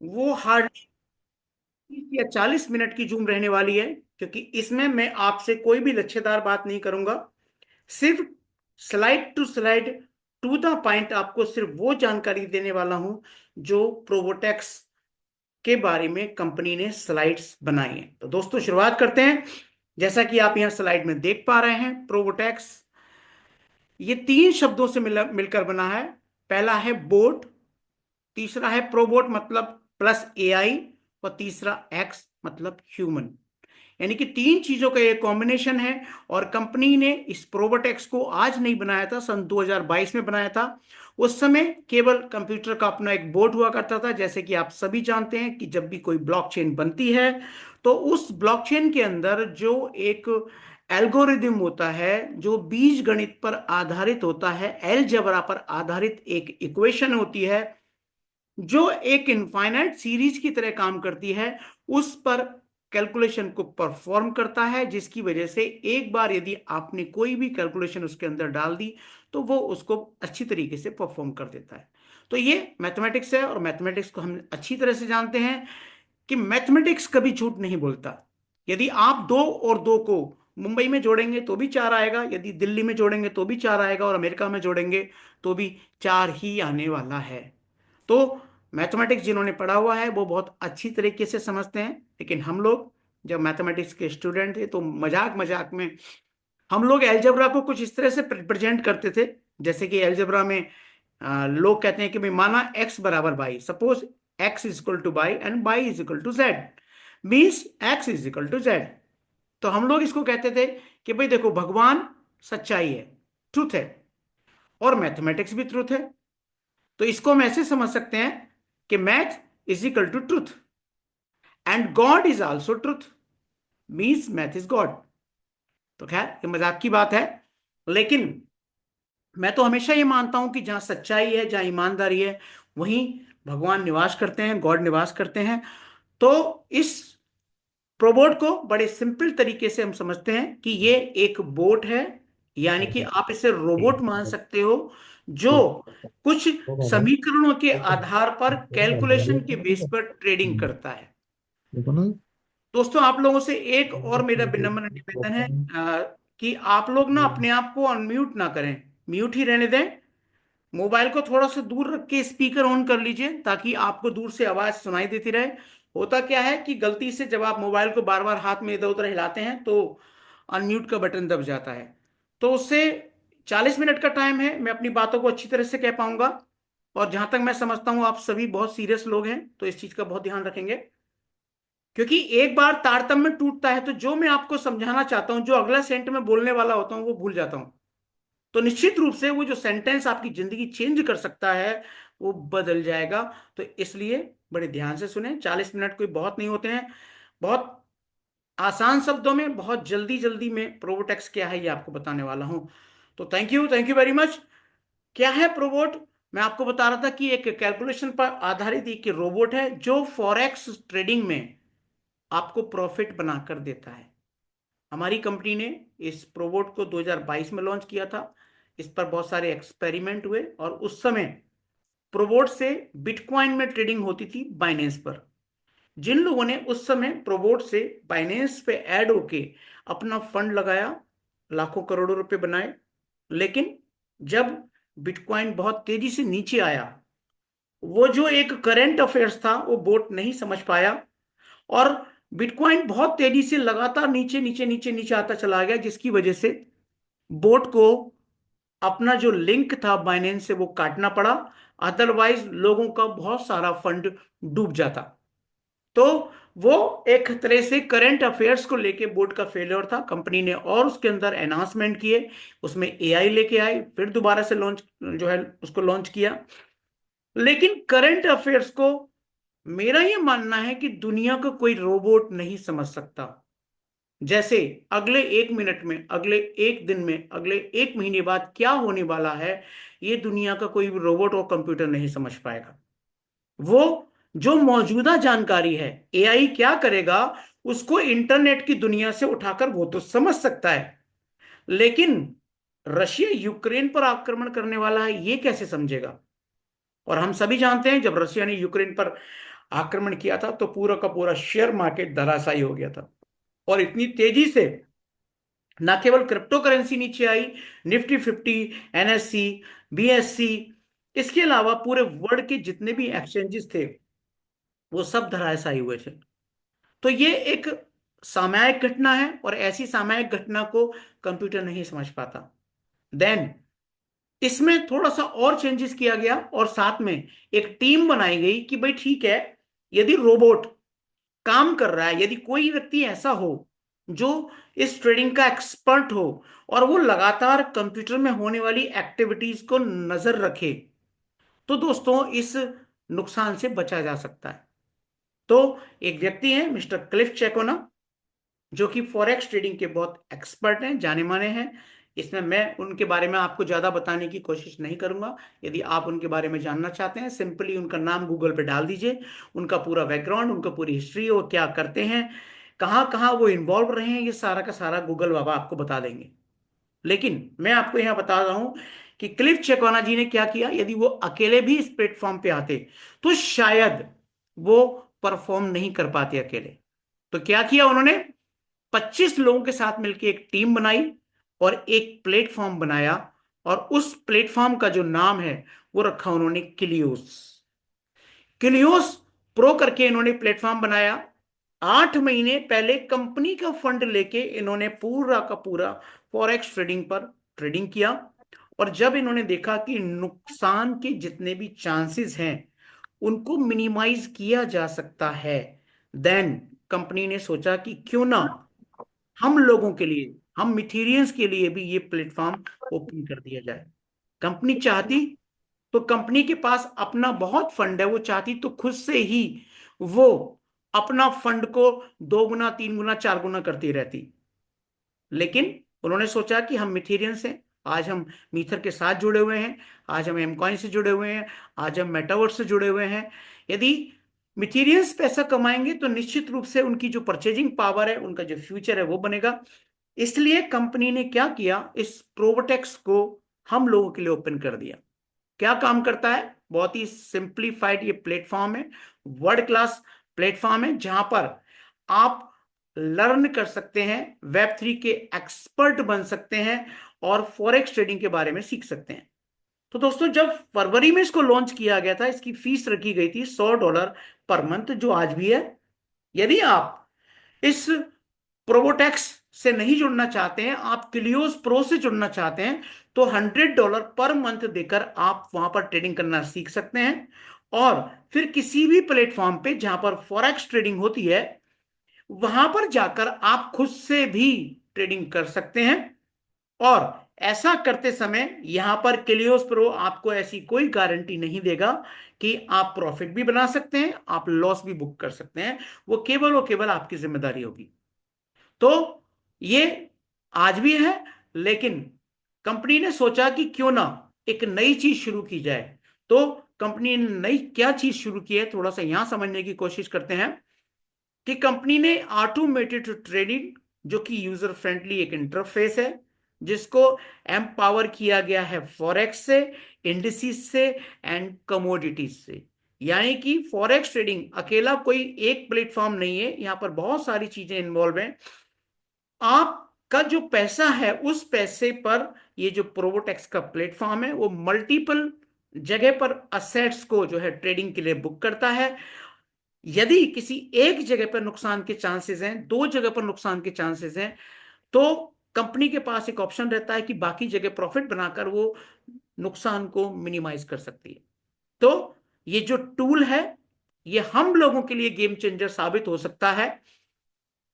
वो हार्डली 30 या 40 मिनट की जूम रहने वाली है, क्योंकि इसमें मैं आपसे कोई भी लच्छेदार बात नहीं करूंगा। सिर्फ slide to slide, to the point आपको सिर्फ वो जानकारी देने वाला हूं जो प्रोबोटेक्स के बारे में कंपनी ने स्लाइड्स बनाई हैं। तो दोस्तों शुरुआत करते हैं। जैसा कि आप यहां स्लाइड में देख पा रहे हैं, प्रोबोटेक्स ये 3 शब्दों से मिलकर बना है। पहला है बोट, तीसरा है प्रोबोट मतलब प्लस एआई, और तीसरा एक्स मतलब ह्यूमन। यानी कि 3 चीजों का ये कॉम्बिनेशन है। और कंपनी ने इस प्रोबोटेक्स को आज नहीं बनाया था, सन 2022 में बनाया था। उस समय केवल कंप्यूटर का अपना एक बोर्ड हुआ करता था। जैसे कि आप सभी जानते हैं कि जब भी कोई ब्लॉकचेन बनती है, तो उस ब्लॉकचेन के अंदर जो एक एल्गोरिदम होता है, जो बीज गणित पर आधारित होता है, एलजेब्रा पर आधारित एक इक्वेशन होती है, जो एक इनफाइनाइट सीरीज की तरह काम करती है, उस पर कैलकुलेशन को परफॉर्म करता है। जिसकी वजह से एक बार यदि आपने कोई भी कैलकुलेशन उसके अंदर डाल दी, तो वो उसको अच्छी तरीके से परफॉर्म कर देता है। तो ये मैथमेटिक्स है, और मैथमेटिक्स को हम अच्छी तरह से जानते हैं कि मैथमेटिक्स कभी झूठ नहीं बोलता। यदि आप 2 और 2 को मुंबई में जोड़ेंगे तो भी 4 आएगा, यदि दिल्ली में जोड़ेंगे तो भी 4 आएगा, और अमेरिका में जोड़ेंगे तो भी 4 ही आने वाला है। तो मैथमेटिक्स जिन्होंने पढ़ा हुआ है वो बहुत अच्छी तरीके से समझते हैं। लेकिन हम लोग जब मैथमेटिक्स के स्टूडेंट थे, तो मजाक मजाक में हम लोग एलजेब्रा को कुछ इस तरह से प्रेजेंट करते थे। जैसे कि एलजेब्रा में लोग कहते हैं कि भाई माना x बराबर y, suppose x is equal to y and y is equal to z, means x is equal to z. तो हम लोग इसको कहते थे कि भाई देखो, भगवान सच्चाई है, ट्रुथ है, और मैथमेटिक्स भी ट्रुथ है। तो इसको हम ऐसे समझ सकते हैं कि math is equal to truth, and God is also truth, means math is God. तो खैर ये मजाक की बात है, लेकिन मैं तो हमेशा ये मानता हूं कि जहां सच्चाई है, जहां ईमानदारी है, वहीं भगवान निवास करते हैं, गॉड निवास करते हैं। तो इस प्रोबोट को बड़े सिंपल तरीके से हम समझते हैं कि ये एक बोट है। यानी कि आप इसे रोबोट मान सकते हो, जो कुछ समीकरणों के आधार पर कैलकुलेशन के बेस पर ट्रेडिंग करता है। देखो ना। दोस्तों आप लोगों से एक और मेरा विनम्र निवेदन है, कि आप लोग ना अपने आप को अनम्यूट ना करें, म्यूट ही रहने दें। मोबाइल को थोड़ा सा दूर रख के स्पीकर ऑन कर लीजिए, ताकि आपको दूर से आवाज सुनाई देती रहे। होता क्या है कि गलती से जब आप मोबाइल को बार बार हाथ में इधर उधर हिलाते हैं, तो अनम्यूट का बटन दब जाता है। तो उससे 40 मिनट का टाइम है, मैं अपनी बातों को अच्छी तरह से कह पाऊंगा। और जहां तक मैं समझता हूं आप सभी बहुत सीरियस लोग हैं, तो इस चीज का बहुत ध्यान रखेंगे। क्योंकि एक बार तारतम्य टूटता है, तो जो मैं आपको समझाना चाहता हूं, जो अगला सेंट में बोलने वाला होता हूं, वो भूल जाता हूं। तो निश्चित रूप से वो जो सेंटेंस आपकी जिंदगी चेंज कर सकता है, वो बदल जाएगा। तो इसलिए बड़े ध्यान से सुने, 40 मिनट कोई बहुत नहीं होते हैं। बहुत आसान शब्दों में बहुत जल्दी जल्दी में प्रोबोटेक्स क्या है ये आपको बताने वाला हूं। तो थैंक यू वेरी मच। क्या है प्रोबोट? मैं आपको बता रहा था कि एक कैलकुलेशन पर आधारित एक रोबोट है, जो फॉरेक्स ट्रेडिंग में आपको प्रॉफिट बनाकर देता है। हमारी कंपनी ने इस प्रोबोट को 2022 में लॉन्च किया था। इस पर बहुत सारे एक्सपेरिमेंट हुए, और उस समय प्रोबोट से बिटकॉइन में ट्रेडिंग होती थी बाइनेंस पर। जिन लोगों ने उस समय प्रोबोट से बाइनेंस पे ऐड होके अपना फंड लगाया, लाखों करोड़ों रुपए बनाए। लेकिन जब बिटकॉइन बहुत तेजी से नीचे आया, वो जो एक करंट अफेयर्स था वो बोट नहीं समझ पाया, और बिटकॉइन बहुत तेजी से लगातार नीचे नीचे नीचे नीचे आता चला गया, जिसकी वजह से बोट को अपना जो लिंक था बाइनेंस से वो काटना पड़ा। अदरवाइज लोगों का बहुत सारा फंड डूब जाता। तो वो एक तरह से करंट अफेयर्स को लेके बोर्ड का फेलियर था। कंपनी ने और उसके अंदर एनाउंसमेंट किए, उसमें एआई लेके आई, फिर दोबारा से लॉन्च जो है उसको लॉन्च किया। लेकिन करंट अफेयर्स को मेरा ये मानना है कि दुनिया का कोई रोबोट नहीं समझ सकता। जैसे अगले 1 मिनट में, अगले 1 दिन में, अगले 1 महीने बाद क्या होने वाला है, ये दुनिया का कोई भी रोबोट और कंप्यूटर नहीं समझ पाएगा। वो जो मौजूदा जानकारी है, एआई क्या करेगा, उसको इंटरनेट की दुनिया से उठाकर वो तो समझ सकता है। लेकिन रशिया यूक्रेन पर आक्रमण करने वाला है, ये कैसे समझेगा? और हम सभी जानते हैं, जब रशिया ने यूक्रेन पर आक्रमण किया था तो पूरा का पूरा शेयर मार्केट धराशायी हो गया था। और इतनी तेजी से ना केवल क्रिप्टो करेंसी नीचे आई, निफ्टी 50, एनएससी, बीएससी, इसके अलावा पूरे वर्ल्ड के जितने भी एक्सचेंजेस थे वो सब धराशायी हुए थे। तो ये एक सामयिक घटना है, और ऐसी सामयिक घटना को कंप्यूटर नहीं समझ पाता। देन इसमें थोड़ा सा और चेंजेस किया गया, और साथ में एक टीम बनाई गई कि भाई ठीक है, यदि रोबोट काम कर रहा है, यदि कोई व्यक्ति ऐसा हो जो इस ट्रेडिंग का एक्सपर्ट हो और वो लगातार कंप्यूटर में होने वाली एक्टिविटीज को नजर रखे, तो दोस्तों इस नुकसान से बचा जा सकता है। तो एक व्यक्ति है मिस्टर क्लिफ चेकोना, जो कि फॉरेक्स ट्रेडिंग के बहुत एक्सपर्ट हैं, जाने माने हैं। इसमें मैं उनके बारे में आपको ज्यादा बताने की कोशिश नहीं करूंगा। यदि आप उनके बारे में जानना चाहते हैं, सिंपली उनका नाम गूगल पे डाल दीजिए, उनका पूरा बैकग्राउंड, उनका पूरी हिस्ट्री, वो क्या करते हैं, कहाँ कहाँ वो इन्वॉल्व रहे हैं, ये सारा का सारा गूगल बाबा आपको बता देंगे। लेकिन मैं आपको यहां बता रहा हूं कि क्लिफ चेकोना जी ने क्या किया। यदि वो अकेले भी इस प्लेटफॉर्म पे आते तो शायद वो परफॉर्म नहीं कर पाते अकेले। तो क्या किया उन्होंने, 25 लोगों के साथ मिलकर एक टीम बनाई और एक प्लेटफॉर्म बनाया, और उस प्लेटफॉर्म का जो नाम है वो रखा उन्होंने किलियोस। किलियोस प्रो करके इन्होंने प्लेटफॉर्म बनाया। 8 महीने पहले कंपनी का फंड लेके इन्होंने पूरा का पूरा फॉरेक्स ट्रेडिंग पर ट्रेडिंग किया। और जब इन्होंने देखा कि नुकसान के जितने भी चांसेस हैं उनको मिनिमाइज किया जा सकता है, देन कंपनी ने सोचा कि क्यों ना हम लोगों के लिए, हम मिथेरियंस के लिए भी ये प्लेटफॉर्म ओपन कर दिया जाए। कंपनी चाहती तो, कंपनी के पास अपना बहुत फंड है, वो चाहती तो खुद से ही वो अपना फंड को 2 गुना, 3 गुना, 4 गुना करती रहती। लेकिन उन्होंने सोचा कि हम मिथेरियंस हैं, आज हम मीथर के साथ जुड़े हुए हैं, आज हम एमकॉइन से जुड़े हुए हैं, आज हम मेटावर्स से जुड़े हुए हैं। यदि मिथेरियंस पैसा कमाएंगे तो निश्चित रूप से उनकी जो परचेजिंग पावर है, उनका जो फ्यूचर है वो बनेगा। इसलिए कंपनी ने क्या किया, इस प्रोबोटेक्स को हम लोगों के लिए ओपन कर दिया। क्या काम करता है, बहुत ही सिंप्लीफाइड ये प्लेटफॉर्म है, वर्ल्ड क्लास प्लेटफॉर्म है, जहां पर आप लर्न कर सकते हैं, वेब 3 के एक्सपर्ट बन सकते हैं और फॉरेक्स ट्रेडिंग के बारे में सीख सकते हैं। तो दोस्तों जब फरवरी में इसको लॉन्च किया गया था, इसकी फीस रखी गई थी $100 पर मंथ, जो आज भी है। यदि आप इस प्रोबोटेक्स से नहीं जुड़ना चाहते हैं, आप क्लियोस प्रो से जुड़ना चाहते हैं, तो $100 पर मंथ देकर आप वहां पर ट्रेडिंग करना सीख सकते हैं। और फिर किसी भी प्लेटफॉर्म पे जहां पर फॉरेक्स ट्रेडिंग होती है, वहां पर जाकर आप खुद से भी ट्रेडिंग कर सकते हैं। और ऐसा करते समय यहां पर क्लियोस प्रो आपको ऐसी कोई गारंटी नहीं देगा कि आप प्रॉफिट भी बना सकते हैं, आप लॉस भी बुक कर सकते हैं। वो केवल और केवल आपकी जिम्मेदारी होगी। तो ये आज भी है, लेकिन कंपनी ने सोचा कि क्यों ना एक नई चीज शुरू की जाए। तो कंपनी ने नई क्या चीज शुरू की है, थोड़ा सा यहां समझने की कोशिश करते हैं कि कंपनी ने ऑटोमेटेड ट्रेडिंग, जो कि यूजर फ्रेंडली एक इंटरफेस है, जिसको एम्पावर किया गया है फॉरेक्स से, इंडिसेस से एंड कमोडिटीज से। यानी कि फॉरेक्स ट्रेडिंग अकेला कोई एक प्लेटफॉर्म नहीं है, यहां पर बहुत सारी चीजें इन्वॉल्व हैं। आपका जो पैसा है उस पैसे पर ये जो प्रोबोटेक्स का प्लेटफॉर्म है वो मल्टीपल जगह पर असेट्स को जो है ट्रेडिंग के लिए बुक करता है। यदि किसी एक जगह पर नुकसान के चांसेस हैं, 2 जगह पर नुकसान के चांसेस हैं, तो कंपनी के पास एक ऑप्शन रहता है कि बाकी जगह प्रॉफिट बनाकर वो नुकसान को मिनिमाइज कर सकती है। तो ये जो टूल है, ये हम लोगों के लिए गेम चेंजर साबित हो सकता है।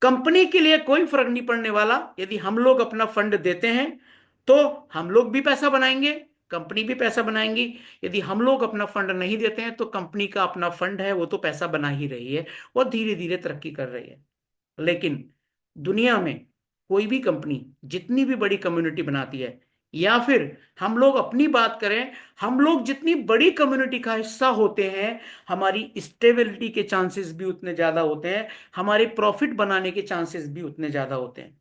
कंपनी के लिए कोई फर्क नहीं पड़ने वाला, यदि हम लोग अपना फंड देते हैं तो हम लोग भी पैसा बनाएंगे, कंपनी भी पैसा बनाएंगी। यदि हम लोग अपना फंड नहीं देते हैं तो कंपनी का अपना फंड है वो तो पैसा बना ही रही है और धीरे धीरे तरक्की कर रही है। लेकिन दुनिया में कोई भी कंपनी जितनी भी बड़ी कम्युनिटी बनाती है, या फिर हम लोग अपनी बात करें, हम लोग जितनी बड़ी कम्युनिटी का हिस्सा होते हैं, हमारी स्टेबिलिटी के चांसेस भी उतने ज्यादा होते हैं, हमारे प्रॉफिट बनाने के चांसेस भी उतने ज्यादा होते हैं।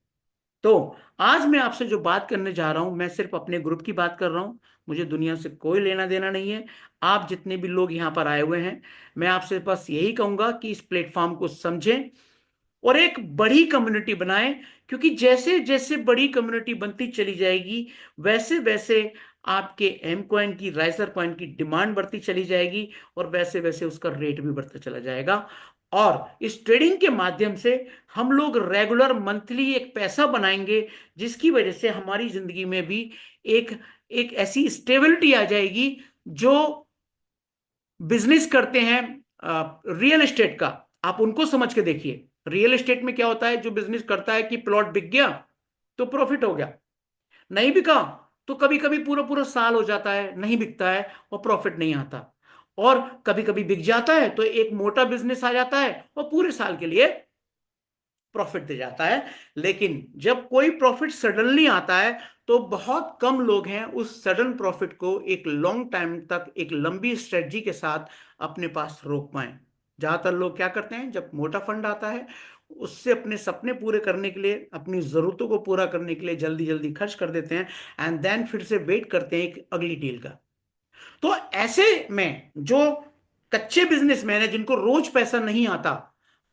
तो आज मैं आपसे जो बात करने जा रहा हूं, मैं सिर्फ अपने ग्रुप की बात कर रहा हूं। मुझे दुनिया से कोई लेना देना नहीं है। आप जितने भी लोग यहाँ पर आए हुए हैं, मैं आपसे बस यही कहूंगा कि इस प्लेटफॉर्म को समझें और एक बड़ी कम्युनिटी बनाएं। क्योंकि जैसे जैसे बड़ी कम्युनिटी बनती चली जाएगी, वैसे वैसे आपके एम कॉइन की, राइजर कॉइन की डिमांड बढ़ती चली जाएगी, और वैसे वैसे उसका रेट भी बढ़ता चला जाएगा। और इस ट्रेडिंग के माध्यम से हम लोग रेगुलर मंथली एक पैसा बनाएंगे, जिसकी वजह से हमारी जिंदगी में भी एक एक ऐसी स्टेबिलिटी आ जाएगी। जो बिजनेस करते हैं रियल एस्टेट का, आप उनको समझ के देखिए। रियल एस्टेट में क्या होता है, जो बिजनेस करता है कि प्लॉट बिक गया तो प्रॉफिट हो गया, नहीं बिका तो कभी कभी पूरा पूरा साल हो जाता है नहीं बिकता है और प्रॉफिट नहीं आता। और कभी कभी बिक जाता है तो एक मोटा बिजनेस आ जाता है और पूरे साल के लिए प्रॉफिट दे जाता है। लेकिन जब कोई प्रॉफिट सडनली आता है, तो बहुत कम लोग हैं उस सडन प्रॉफिट को एक लॉन्ग टाइम तक, एक लंबी स्ट्रेटजी के साथ अपने पास रोक पाए। ज्यादातर लोग क्या करते हैं, जब मोटा फंड आता है उससे अपने सपने पूरे करने के लिए, अपनी जरूरतों को पूरा करने के लिए जल्दी जल्दी खर्च कर देते हैं, एंड देन फिर से वेट करते हैं एक अगली डील का। तो ऐसे में जो कच्चे बिजनेसमैन है, जिनको रोज पैसा नहीं आता,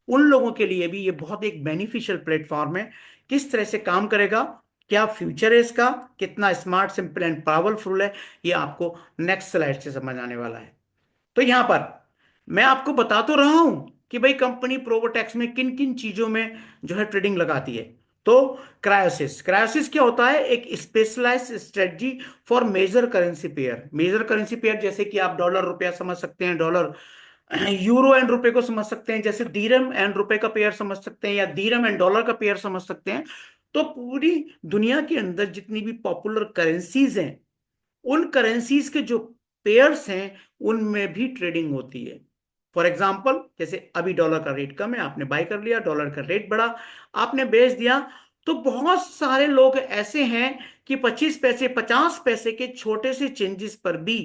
उन लोगों के लिए भी ये बहुत एक बेनिफिशियल प्लेटफॉर्म है। किस तरह से काम करेगा, क्या फ्यूचर है इसका, कितना स्मार्ट, सिंपल एंड पावरफुल है, ये आपको नेक्स्ट स्लाइड से समझ आने वाला है। तो यहां पर मैं आपको बता तो रहा हूं कि भाई कंपनी प्रोवोटेक्स में किन किन चीजों में जो है ट्रेडिंग लगाती है। तो क्रायोसिस, क्रायोसिस क्या होता है, एक specialized strategy for major currency pair. Major currency pair जैसे कि आप डॉलर रुपया समझ सकते हैं, डॉलर यूरो एंड रुपए को समझ सकते हैं, जैसे दीरम एंड रुपए का पेयर समझ सकते हैं, या दीरम एंड डॉलर का पेयर समझ सकते हैं। तो पूरी दुनिया के अंदर जितनी भी पॉपुलर करेंसीज हैं, उन करेंसीज के जो पेयर्स हैं, उनमें भी ट्रेडिंग होती है। फॉर एग्जाम्पल, जैसे अभी डॉलर का रेट कम है, आपने बाय कर लिया, डॉलर का रेट बढ़ा, आपने बेच दिया। तो बहुत सारे लोग ऐसे हैं कि 25 पैसे 50 पैसे के छोटे से चेंजेस पर भी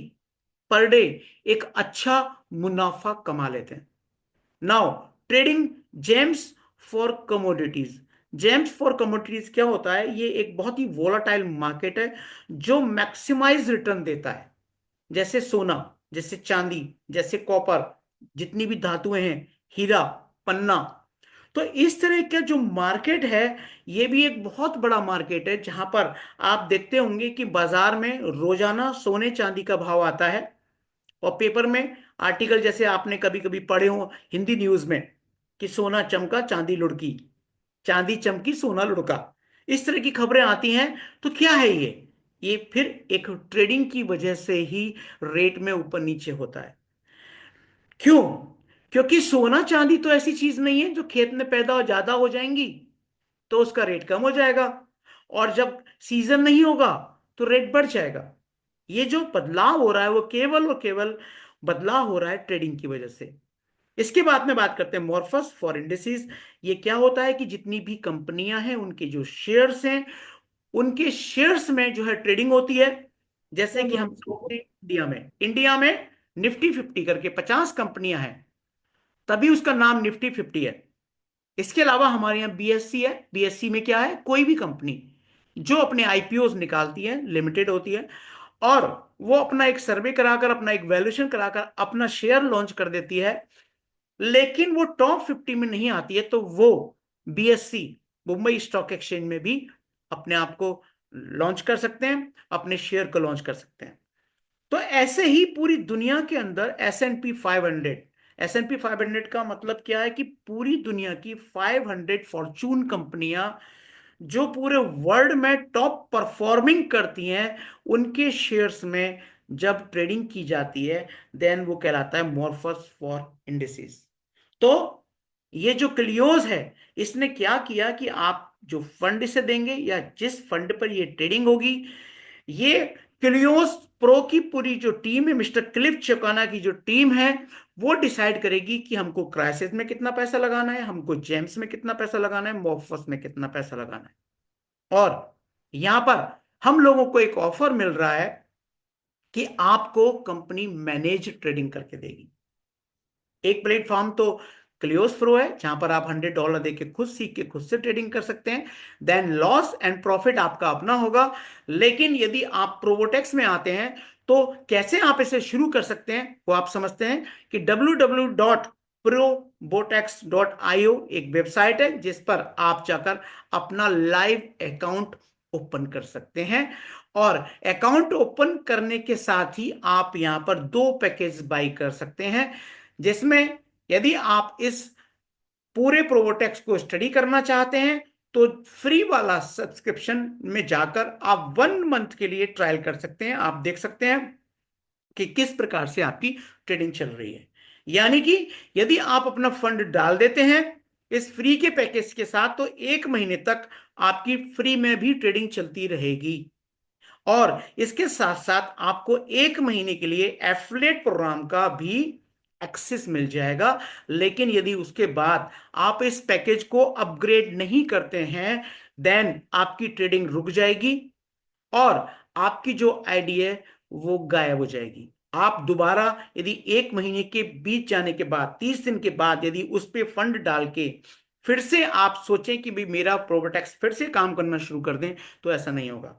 पर डे एक अच्छा मुनाफा कमा लेते हैं। Now, trading James for commodities. James for commodities क्या होता है, ये एक बहुत ही वोलाटाइल मार्केट है जो मैक्सिमाइज रिटर्न देता है। जैसे सोना, जैसे चांदी, जैसे कॉपर, जितनी भी धातुएं हैं, हीरा, पन्ना। तो इस तरह का जो मार्केट है, ये भी एक बहुत बड़ा मार्केट है, जहां पर आप देखते होंगे कि बाजार में रोजाना सोने चांदी का भाव आता है। और पेपर में आर्टिकल जैसे आपने कभी कभी पढ़े हो हिंदी न्यूज में, कि सोना चमका चांदी लुढ़की, चांदी चमकी सोना लुढ़का, इस तरह की खबरें आती हैं। तो क्या है ये फिर एक ट्रेडिंग की वजह से ही रेट में ऊपर नीचे होता है। क्यों? क्योंकि सोना चांदी तो ऐसी चीज नहीं है जो खेत में पैदा हो ज्यादा हो जाएंगी तो उसका रेट कम हो जाएगा, और जब सीजन नहीं होगा तो रेट बढ़ जाएगा। ये जो बदलाव हो रहा है वो केवल और केवल बदलाव हो रहा है ट्रेडिंग की वजह से। इसके बाद में बात करते हैं मॉर्फस फॉर इंडिसेस। ये क्या होता है कि जितनी भी कंपनियां हैं, उनके जो शेयर्स हैं, उनके शेयर्स में जो है ट्रेडिंग होती है। जैसे कि हम समझते हैं इंडिया में निफ्टी 50 करके 50 कंपनियां हैं, तभी उसका नाम निफ्टी 50 है। इसके अलावा हमारे यहाँ बीएससी है। बीएससी में क्या है, कोई भी कंपनी जो अपने आईपीओ निकालती है, लिमिटेड होती है, और वो अपना एक सर्वे कराकर, अपना एक वैल्यूएशन कराकर अपना शेयर लॉन्च कर देती है, लेकिन वो टॉप 50 में नहीं आती है, तो वो बीएससी, मुंबई स्टॉक एक्सचेंज में भी अपने आप को लॉन्च कर सकते हैं, अपने शेयर को लॉन्च कर सकते हैं। तो ऐसे ही पूरी दुनिया के अंदर S&P 500, S&P 500 का मतलब क्या है कि पूरी दुनिया की 500 फॉर्चून कंपनियां जो पूरे वर्ल्ड में टॉप परफॉर्मिंग करती हैं, उनके शेयर्स में जब ट्रेडिंग की जाती है, देन वो कहलाता है मॉर्फस फॉर इंडिसेस। तो ये जो क्लियोज है, इसने क्या किया कि आप जो फंड इसे देंगे या जिस फंड पर ये ट्रेडिंग होगी, ये क्लियोस प्रो की पूरी जो टीम है, मिस्टर क्लिफ चौकाना की जो टीम है, वो डिसाइड करेगी कि हमको क्राइसिस में कितना पैसा लगाना है, हमको जेम्स में कितना पैसा लगाना है, मॉर्फस में कितना पैसा लगाना है। और यहां पर हम लोगों को एक ऑफर मिल रहा है कि आपको कंपनी मैनेज ट्रेडिंग करके देगी। एक प्लेटफॉर्म तो क्लियोस प्रो है, जहां पर आप $100 देके खुद सीख के खुद से ट्रेडिंग कर सकते हैं। देन लॉस एंड प्रॉफिट आपका अपना होगा। लेकिन यदि आप प्रोबोटेक्स में आते हैं तो कैसे आप इसे शुरू कर सकते हैं वो आप समझते हैं कि www.probotex.io एक वेबसाइट है जिस पर आप जाकर अपना लाइव अकाउंट ओपन कर सकते हैं। और अकाउंट ओपन करने के साथ ही आप यहां पर दो पैकेज बाई कर सकते हैं, जिसमें यदि आप इस पूरे प्रोवोटेक्स को स्टडी करना चाहते हैं तो फ्री वाला सब्सक्रिप्शन में जाकर आप 1 मंथ के लिए ट्रायल कर सकते हैं। आप देख सकते हैं कि किस प्रकार से आपकी ट्रेडिंग चल रही है। यानी कि यदि आप अपना फंड डाल देते हैं इस फ्री के पैकेज के साथ तो 1 महीने तक आपकी फ्री में भी ट्रेडिंग चलती रहेगी। और इसके साथ साथ आपको 1 महीने के लिए एफिलिएट प्रोग्राम का भी एक्सेस मिल जाएगा। लेकिन यदि उसके बाद आप इस पैकेज को अपग्रेड नहीं करते हैं देन आपकी ट्रेडिंग रुक जाएगी और आपकी जो आईडी है वो गायब हो जाएगी। आप दोबारा यदि 1 महीने के बीत जाने के बाद 30 दिन के बाद यदि उस पे फंड डाल के फिर से आप सोचें कि भाई मेरा प्रोबोटेक्स फिर से काम करना शुरू कर दें तो ऐसा नहीं होगा।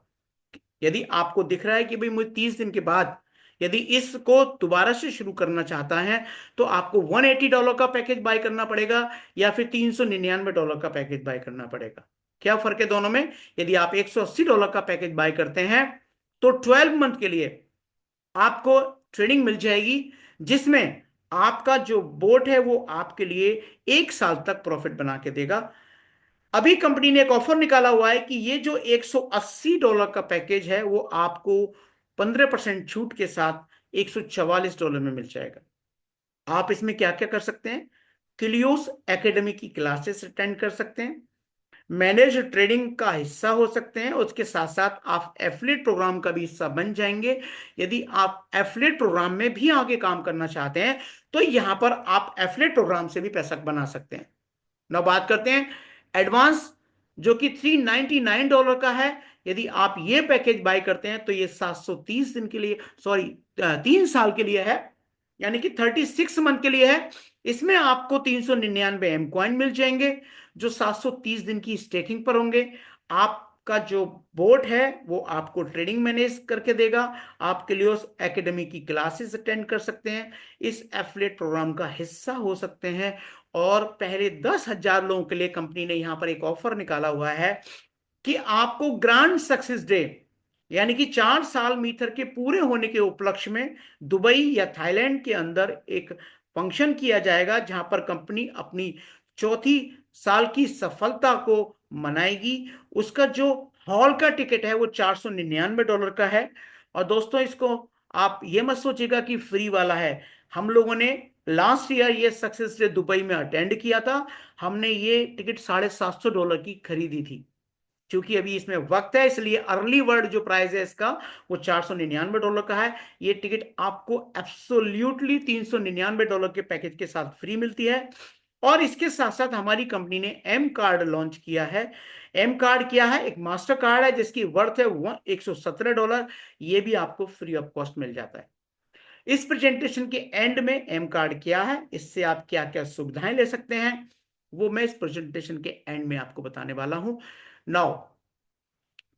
यदि आपको दिख रहा है कि भाई मुझे 30 दिन के बाद यदि इसको दोबारा से शुरू करना चाहता है तो आपको $180 का पैकेज बाय करना पड़ेगा या फिर $399 का पैकेज बाय करना पड़ेगा। क्या फर्क है दोनों में? यदि आप $180 का पैकेज बाय करते हैं तो 12 मंथ के लिए आपको ट्रेनिंग मिल जाएगी, जिसमें आपका जो बोट है वो आपके लिए 1 साल तक प्रॉफिट बना के देगा। अभी कंपनी ने एक ऑफर निकाला हुआ है कि ये जो $180 का पैकेज है वो आपको 15% छूट के साथ $144 में मिल जाएगा। आप इसमें क्या क्या कर सकते हैं? क्लियोस एकेडमी की क्लासेस अटेंड कर सकते हैं, मैनेज ट्रेडिंग का हिस्सा हो सकते हैं, उसके साथ साथ आप एफिलिएट प्रोग्राम का भी हिस्सा बन जाएंगे। यदि आप एफिलिएट प्रोग्राम में भी आगे काम करना चाहते हैं तो यहां पर आप एफिलिएट प्रोग्राम से भी पैसा बना सकते हैं। now बात करते हैं एडवांस, जो कि $399 का है। यदि आप ये पैकेज बाय करते हैं तो ये 730 दिन के लिए, सॉरी 3 साल के लिए है, यानी कि 36 मंथ के लिए है। इसमें आपको 399 एम कॉइन मिल जाएंगे जो 730 दिन की स्टेकिंग पर होंगे। आपका जो बोर्ड है वो आपको ट्रेडिंग मैनेज करके देगा। आप क्लियोस एकेडमी की क्लासेस अटेंड कर सकते हैं, इस एफिलिएट प्रोग्राम का हिस्सा हो सकते हैं। और पहले 10,000 लोगों के लिए कंपनी ने यहां पर एक ऑफर निकाला हुआ है कि आपको ग्रांड सक्सेस डे, यानी कि 4 साल मीटर के पूरे होने के उपलक्ष्य में दुबई या थाईलैंड के अंदर एक फंक्शन किया जाएगा जहां पर कंपनी अपनी चौथी साल की सफलता को मनाएगी। उसका जो हॉल का टिकट है वो $499 का है। और दोस्तों इसको आप ये मत सोचिएगा कि फ्री वाला है। हम लोगों ने लास्ट ईयर ये सक्सेस डे दुबई में अटेंड किया था। हमने ये टिकट $750 की खरीदी थी। क्योंकि अभी इसमें वक्त है इसलिए अर्ली वर्ड जो प्राइस है इसका वो $499 का है। ये टिकट आपको एब्सोल्यूटली $399 के पैकेज के साथ फ्री मिलती है। और इसके साथ साथ हमारी कंपनी ने एम कार्ड लॉन्च किया है। एम कार्ड क्या है? एक मास्टर कार्ड है जिसकी वर्थ है $117। ये भी आपको फ्री ऑफ कॉस्ट मिल जाता है। इस प्रेजेंटेशन के एंड में एम कार्ड क्या है, इससे आप क्या क्या सुविधाएं ले सकते हैं, वो मैं इस प्रेजेंटेशन के एंड में आपको बताने वाला हूं। नाउ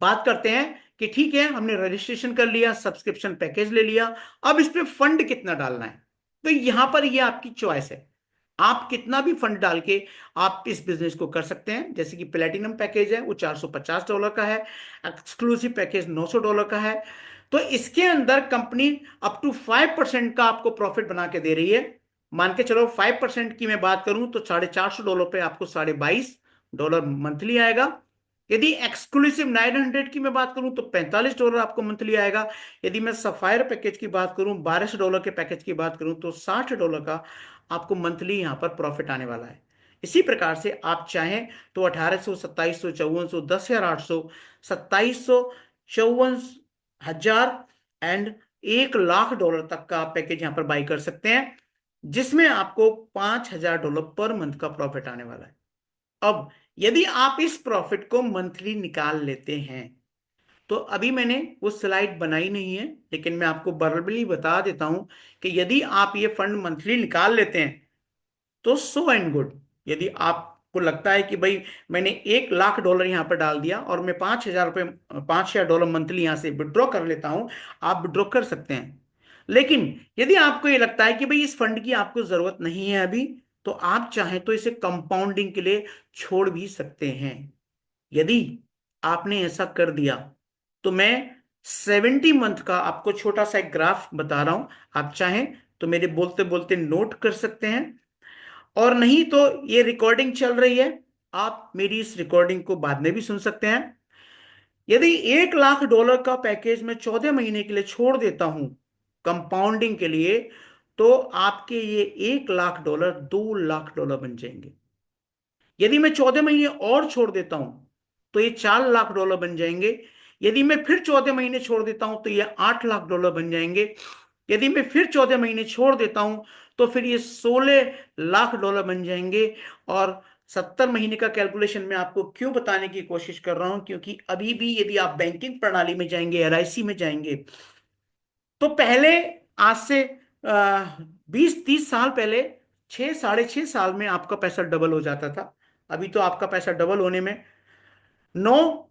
बात करते हैं कि ठीक है हमने रजिस्ट्रेशन कर लिया, सब्सक्रिप्शन पैकेज ले लिया, अब इस पे फंड कितना डालना है। तो यहां पर ये आपकी चॉइस है, आप कितना भी फंड डाल के आप इस बिजनेस को कर सकते हैं। जैसे कि प्लेटिनम पैकेज है वो $450 का है, एक्सक्लूसिव पैकेज $900 का है। तो इसके अंदर कंपनी अप टू 5% का आपको प्रॉफिट बना के दे रही है। मान के चलो 5% की मैं बात करूं तो $450 पे आपको $22 मंथली आएगा। यदि एक्सक्लूसिव 900 की मैं बात करूं तो $45 आपको मंथली आएगा। यदि मैं सफायर पैकेज की बात करूं, $1200 के पैकेज की बात करूं तो $60 का आपको मंथली यहां पर प्रॉफिट आने वाला है। इसी प्रकार से आप चाहें तो 1800, 2700, 5400, 10,800, 2700, 54,000 एंड $1,00,000 तक का आप पैकेज यहां पर बाई कर सकते हैं, जिसमें आपको $5,000 पर मंथ का प्रॉफिट आने वाला है। अब यदि आप इस प्रॉफिट को मंथली निकाल लेते हैं तो अभी मैंने वो स्लाइड बनाई नहीं है लेकिन मैं आपको वर्बली बता देता हूं कि यदि आप ये फंड मंथली निकाल लेते हैं तो सो एंड गुड। यदि आपको लगता है कि भाई मैंने $1 लाख यहाँ पर डाल दिया और मैं $5,000, $5,000 मंथली यहाँ से विड्रॉ कर लेता हूँ, आप विड्रॉ कर सकते हैं। लेकिन यदि आपको ये लगता है कि भाई इस फंड की आपको जरूरत नहीं है अभी, तो आप चाहें तो इसे कंपाउंडिंग के लिए छोड़ भी सकते हैं। यदि आपने ऐसा कर दिया तो मैं 70 मंथ का आपको छोटा सा एक ग्राफ बता रहा हूं। आप चाहें तो मेरे बोलते बोलते नोट कर सकते हैं, और नहीं तो ये रिकॉर्डिंग चल रही है, आप मेरी इस रिकॉर्डिंग को बाद में भी सुन सकते हैं। यदि $1 लाख का पैकेज मैं 14 महीने के लिए छोड़ देता हूं कंपाउंडिंग के लिए, तो आपके ये $1 लाख $2 लाख बन जाएंगे। यदि मैं 14 महीने और छोड़ देता हूं तो ये $4 लाख बन जाएंगे। यदि मैं फिर 14 महीने छोड़ देता हूं तो ये $8 लाख बन जाएंगे। यदि मैं फिर 14 महीने छोड़ देता हूं तो फिर ये $16 लाख बन जाएंगे। और 70 महीने का कैलकुलेशन मैं आपको क्यों बताने की कोशिश कर रहा हूं, क्योंकि अभी भी यदि आप बैंकिंग प्रणाली में जाएंगे, एलआईसी में जाएंगे, तो पहले, आज से 20-30 साल पहले, 6 साढ़े 6 साल में आपका पैसा डबल हो जाता था। अभी तो आपका पैसा डबल होने में 9,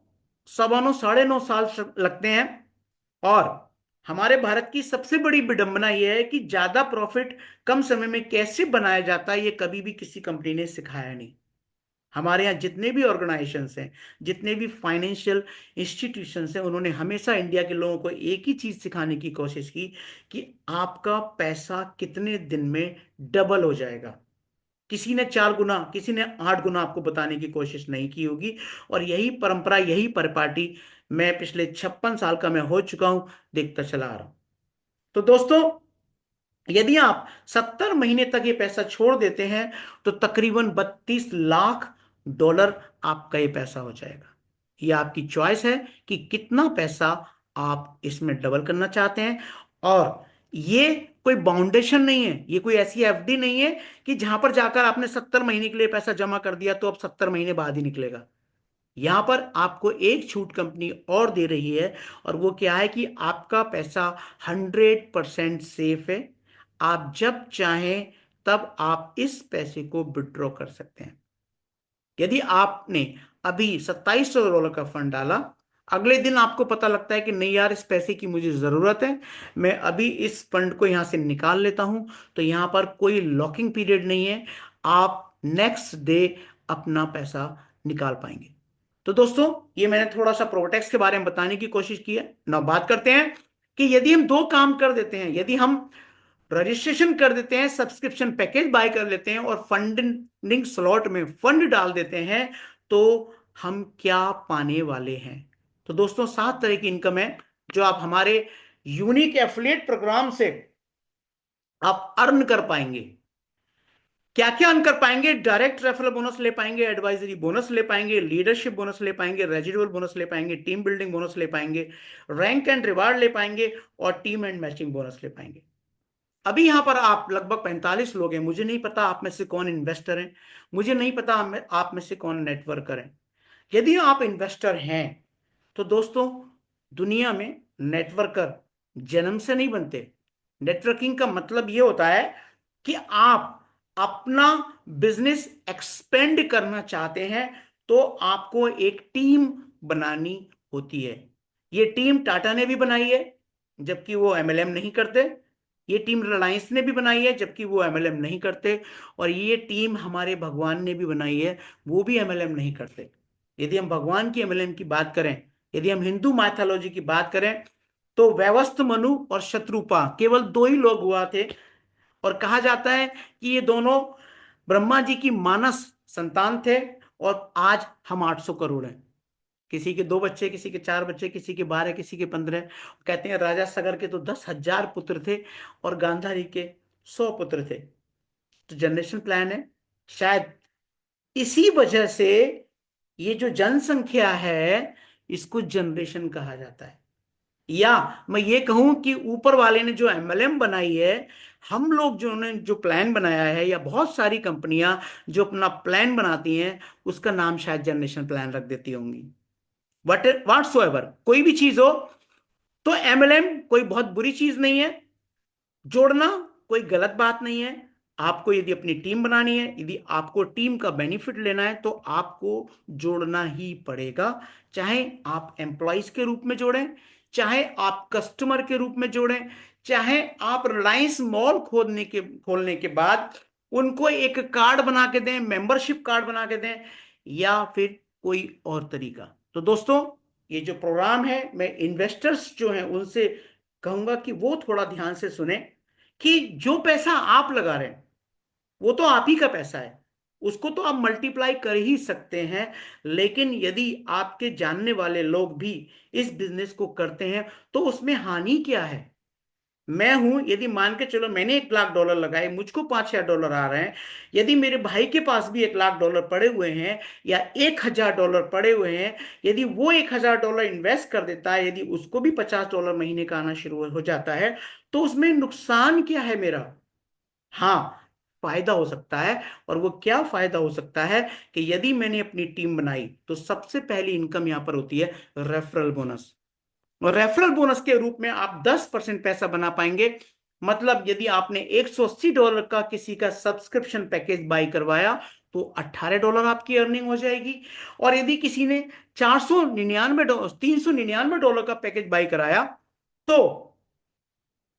9.25, 9.5 साल लगते हैं। और हमारे भारत की सबसे बड़ी विडंबना यह है कि ज्यादा प्रॉफिट कम समय में कैसे बनाया जाता है, ये कभी भी किसी कंपनी ने सिखाया नहीं। हमारे यहाँ जितने भी ऑर्गेनाइजेशंस हैं, जितने भी फाइनेंशियल इंस्टीट्यूशंस हैं, उन्होंने हमेशा इंडिया के लोगों को एक ही चीज सिखाने की कोशिश की कि आपका पैसा कितने दिन में डबल हो जाएगा। किसी ने 4 गुना, किसी ने 8 गुना आपको बताने की कोशिश नहीं की होगी। और यही परंपरा, यही परिपाटी मैं पिछले 56 साल का मैं हो चुका हूं, देखता चला आ रहा हूं। तो दोस्तों, यदि आप 70 महीने तक ये पैसा छोड़ देते हैं तो तकरीबन $32 लाख आपका ये पैसा हो जाएगा। ये आपकी चॉइस है कि कितना पैसा आप इसमें डबल करना चाहते हैं। और ये कोई बाउंडेशन नहीं है, ये कोई ऐसी एफडी नहीं है कि जहां पर जाकर आपने 70 महीने के लिए पैसा जमा कर दिया तो अब 70 महीने बाद ही निकलेगा। यहां पर आपको एक छूट कंपनी और दे रही है, और वो क्या है कि आपका पैसा 100% सेफ है। आप जब चाहें तब आप इस पैसे को विड्रॉ कर सकते हैं। यदि आपने अभी $2700 का फंड डाला, अगले दिन आपको पता लगता है कि नहीं यार, इस पैसे की मुझे जरूरत है, मैं अभी इस फंड को यहां से निकाल लेता हूं, तो यहां पर कोई लॉकिंग पीरियड नहीं है। आप नेक्स्ट डे अपना पैसा निकाल पाएंगे। तो दोस्तों, ये मैंने थोड़ा सा प्रोटेक्स के बारे में बताने की कोशिश की है। ना बात करते हैं कि यदि हम दो काम कर देते हैं, यदि हम रजिस्ट्रेशन कर देते हैं, सब्सक्रिप्शन पैकेज बाय कर लेते हैं और फंडिंग स्लॉट में फंड डाल देते हैं, तो हम क्या पाने वाले हैं। तो दोस्तों, 7 तरह की इनकम है जो आप हमारे यूनिक एफिलिएट प्रोग्राम से आप अर्न कर पाएंगे। क्या क्या अर्न कर पाएंगे? डायरेक्ट रेफरल बोनस ले पाएंगे, एडवाइजरी बोनस ले पाएंगे, लीडरशिप बोनस ले पाएंगे, रेजिडुअल बोनस ले पाएंगे, टीम बिल्डिंग बोनस ले पाएंगे, रैंक एंड रिवार्ड ले पाएंगे, और टीम एंड मैचिंग बोनस ले पाएंगे। अभी यहां पर आप लगभग 45 लोग हैं। मुझे नहीं पता आप में से कौन इन्वेस्टर हैं, मुझे नहीं पता आप में से कौन नेटवर्कर हैं। यदि आप इन्वेस्टर हैं तो दोस्तों, दुनिया में नेटवर्कर जन्म से नहीं बनते। नेटवर्किंग का मतलब यह होता है कि आप अपना बिजनेस एक्सपेंड करना चाहते हैं तो आपको एक टीम बनानी होती है। ये टीम टाटा ने भी बनाई है, जबकि वो एमएलएम नहीं करते। ये टीम रिलायंस ने भी बनाई है, जबकि वो एमएलएम नहीं करते। और ये टीम हमारे भगवान ने भी बनाई है, वो भी एमएलएम नहीं करते। यदि हम भगवान की एमएलएम की बात करें, यदि हम हिंदू माइथोलॉजी की बात करें, तो वैवस्वत मनु और शत्रुपा केवल दो ही लोग हुआ थे। और कहा जाता है कि ये दोनों ब्रह्मा जी की मानस संतान थे। और आज हम 800 करोड़ हैं। किसी के 2 बच्चे, किसी के 4 बच्चे, किसी के 12, किसी के 15। कहते हैं राजा सगर के तो 10,000 पुत्र थे और गांधारी के 100 पुत्र थे। तो जनरेशन प्लान है। शायद इसी वजह से ये जो जनसंख्या है, इसको जनरेशन कहा जाता है। या मैं ये कहूं कि ऊपर वाले ने जो एमएलएम बनाई है, हम लोग जो ने जो प्लान बनाया है, या बहुत सारी कंपनियां जो अपना प्लान बनाती हैं, उसका नाम शायद जनरेशन प्लान रख देती होंगी। वाट एवर कोई भी चीज हो, तो एमएलएम कोई बहुत बुरी चीज नहीं है। जोड़ना कोई गलत बात नहीं है। आपको यदि अपनी टीम बनानी है, यदि आपको टीम का बेनिफिट लेना है, तो आपको जोड़ना ही पड़ेगा। चाहे आप एम्प्लॉयज के रूप में जोड़ें, चाहे आप कस्टमर के रूप में जोड़ें, चाहे आप रिलायंस मॉल खोलने के बाद उनको एक कार्ड बना के दें, मेंबरशिप कार्ड बना के दें, या फिर कोई और तरीका। तो दोस्तों, ये जो प्रोग्राम है, मैं इन्वेस्टर्स जो हैं उनसे कहूंगा कि वो थोड़ा ध्यान से सुने कि जो पैसा आप लगा रहे हैं वो तो आप ही का पैसा है, उसको तो आप मल्टीप्लाई कर ही सकते हैं। लेकिन यदि आपके जानने वाले लोग भी इस बिजनेस को करते हैं तो उसमें हानि क्या है? मैं हूं, यदि मान के चलो मैंने $1 लाख लगाए, मुझको $5,000 आ रहे हैं। यदि मेरे भाई के पास भी $1 लाख पड़े हुए हैं या $1,000 पड़े हुए हैं, यदि वो $1,000 इन्वेस्ट कर देता है, यदि उसको भी $50 महीने का आना शुरू हो जाता है, तो उसमें नुकसान क्या है मेरा? हाँ, फायदा हो सकता है। और वो क्या फायदा हो सकता है कि यदि मैंने अपनी टीम बनाई तो सबसे पहली इनकम यहां पर होती है रेफरल बोनस। और रेफरल बोनस के रूप में आप 10% पैसा बना पाएंगे। मतलब यदि आपने $180 का किसी का सब्सक्रिप्शन पैकेज बाई करवाया तो $18 आपकी अर्निंग हो जाएगी। और यदि किसी ने $399 का पैकेज बाई कराया तो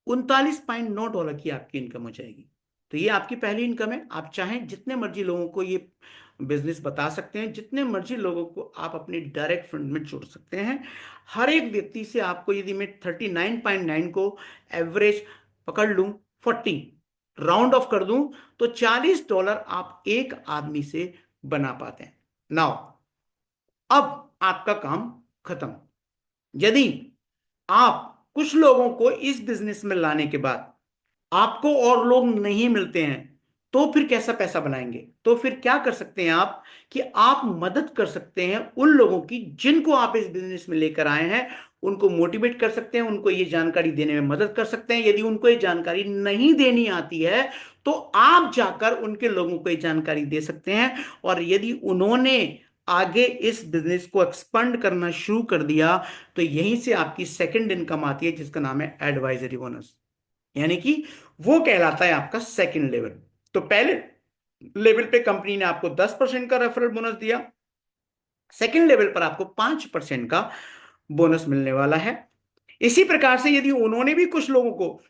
$39.9 की आपकी इनकम हो जाएगी। तो ये आपकी पहली इनकम है। आप चाहें जितने मर्जी लोगों को ये बिजनेस बता सकते हैं, जितने मर्जी लोगों को आप अपने डायरेक्ट फंड में जोड़ सकते हैं। हर एक व्यक्ति से आपको, यदि मैं 39.9 को एवरेज पकड़ लूं, 40 राउंड ऑफ कर दूं, तो $40 आप एक आदमी से बना पाते हैं। नाउ, अब आपका काम खत्म। यदि आप कुछ लोगों को इस बिजनेस में लाने के बाद आपको और लोग नहीं मिलते हैं, तो फिर कैसा पैसा बनाएंगे? तो फिर क्या कर सकते हैं आप कि आप मदद कर सकते हैं उन लोगों की जिनको आप इस बिजनेस में लेकर आए हैं। उनको मोटिवेट कर सकते हैं, उनको ये जानकारी देने में मदद कर सकते हैं। यदि उनको ये जानकारी नहीं देनी आती है तो आप जाकर उनके लोगों को ये जानकारी दे सकते हैं। और यदि उन्होंने आगे इस बिजनेस को एक्सपांड करना शुरू कर दिया तो यहीं से आपकी सेकंड इनकम आती है, जिसका नाम है एडवाइजरी बोनस। यानी कि वो कहलाता है आपका सेकंड लेवल। तो पहले लेवल पे कंपनी ने आपको 10% का रेफरल बोनस दिया, सेकंड लेवल पर आपको 5% का बोनस मिलने वाला है। इसी प्रकार से यदि उन्होंने भी कुछ लोगों को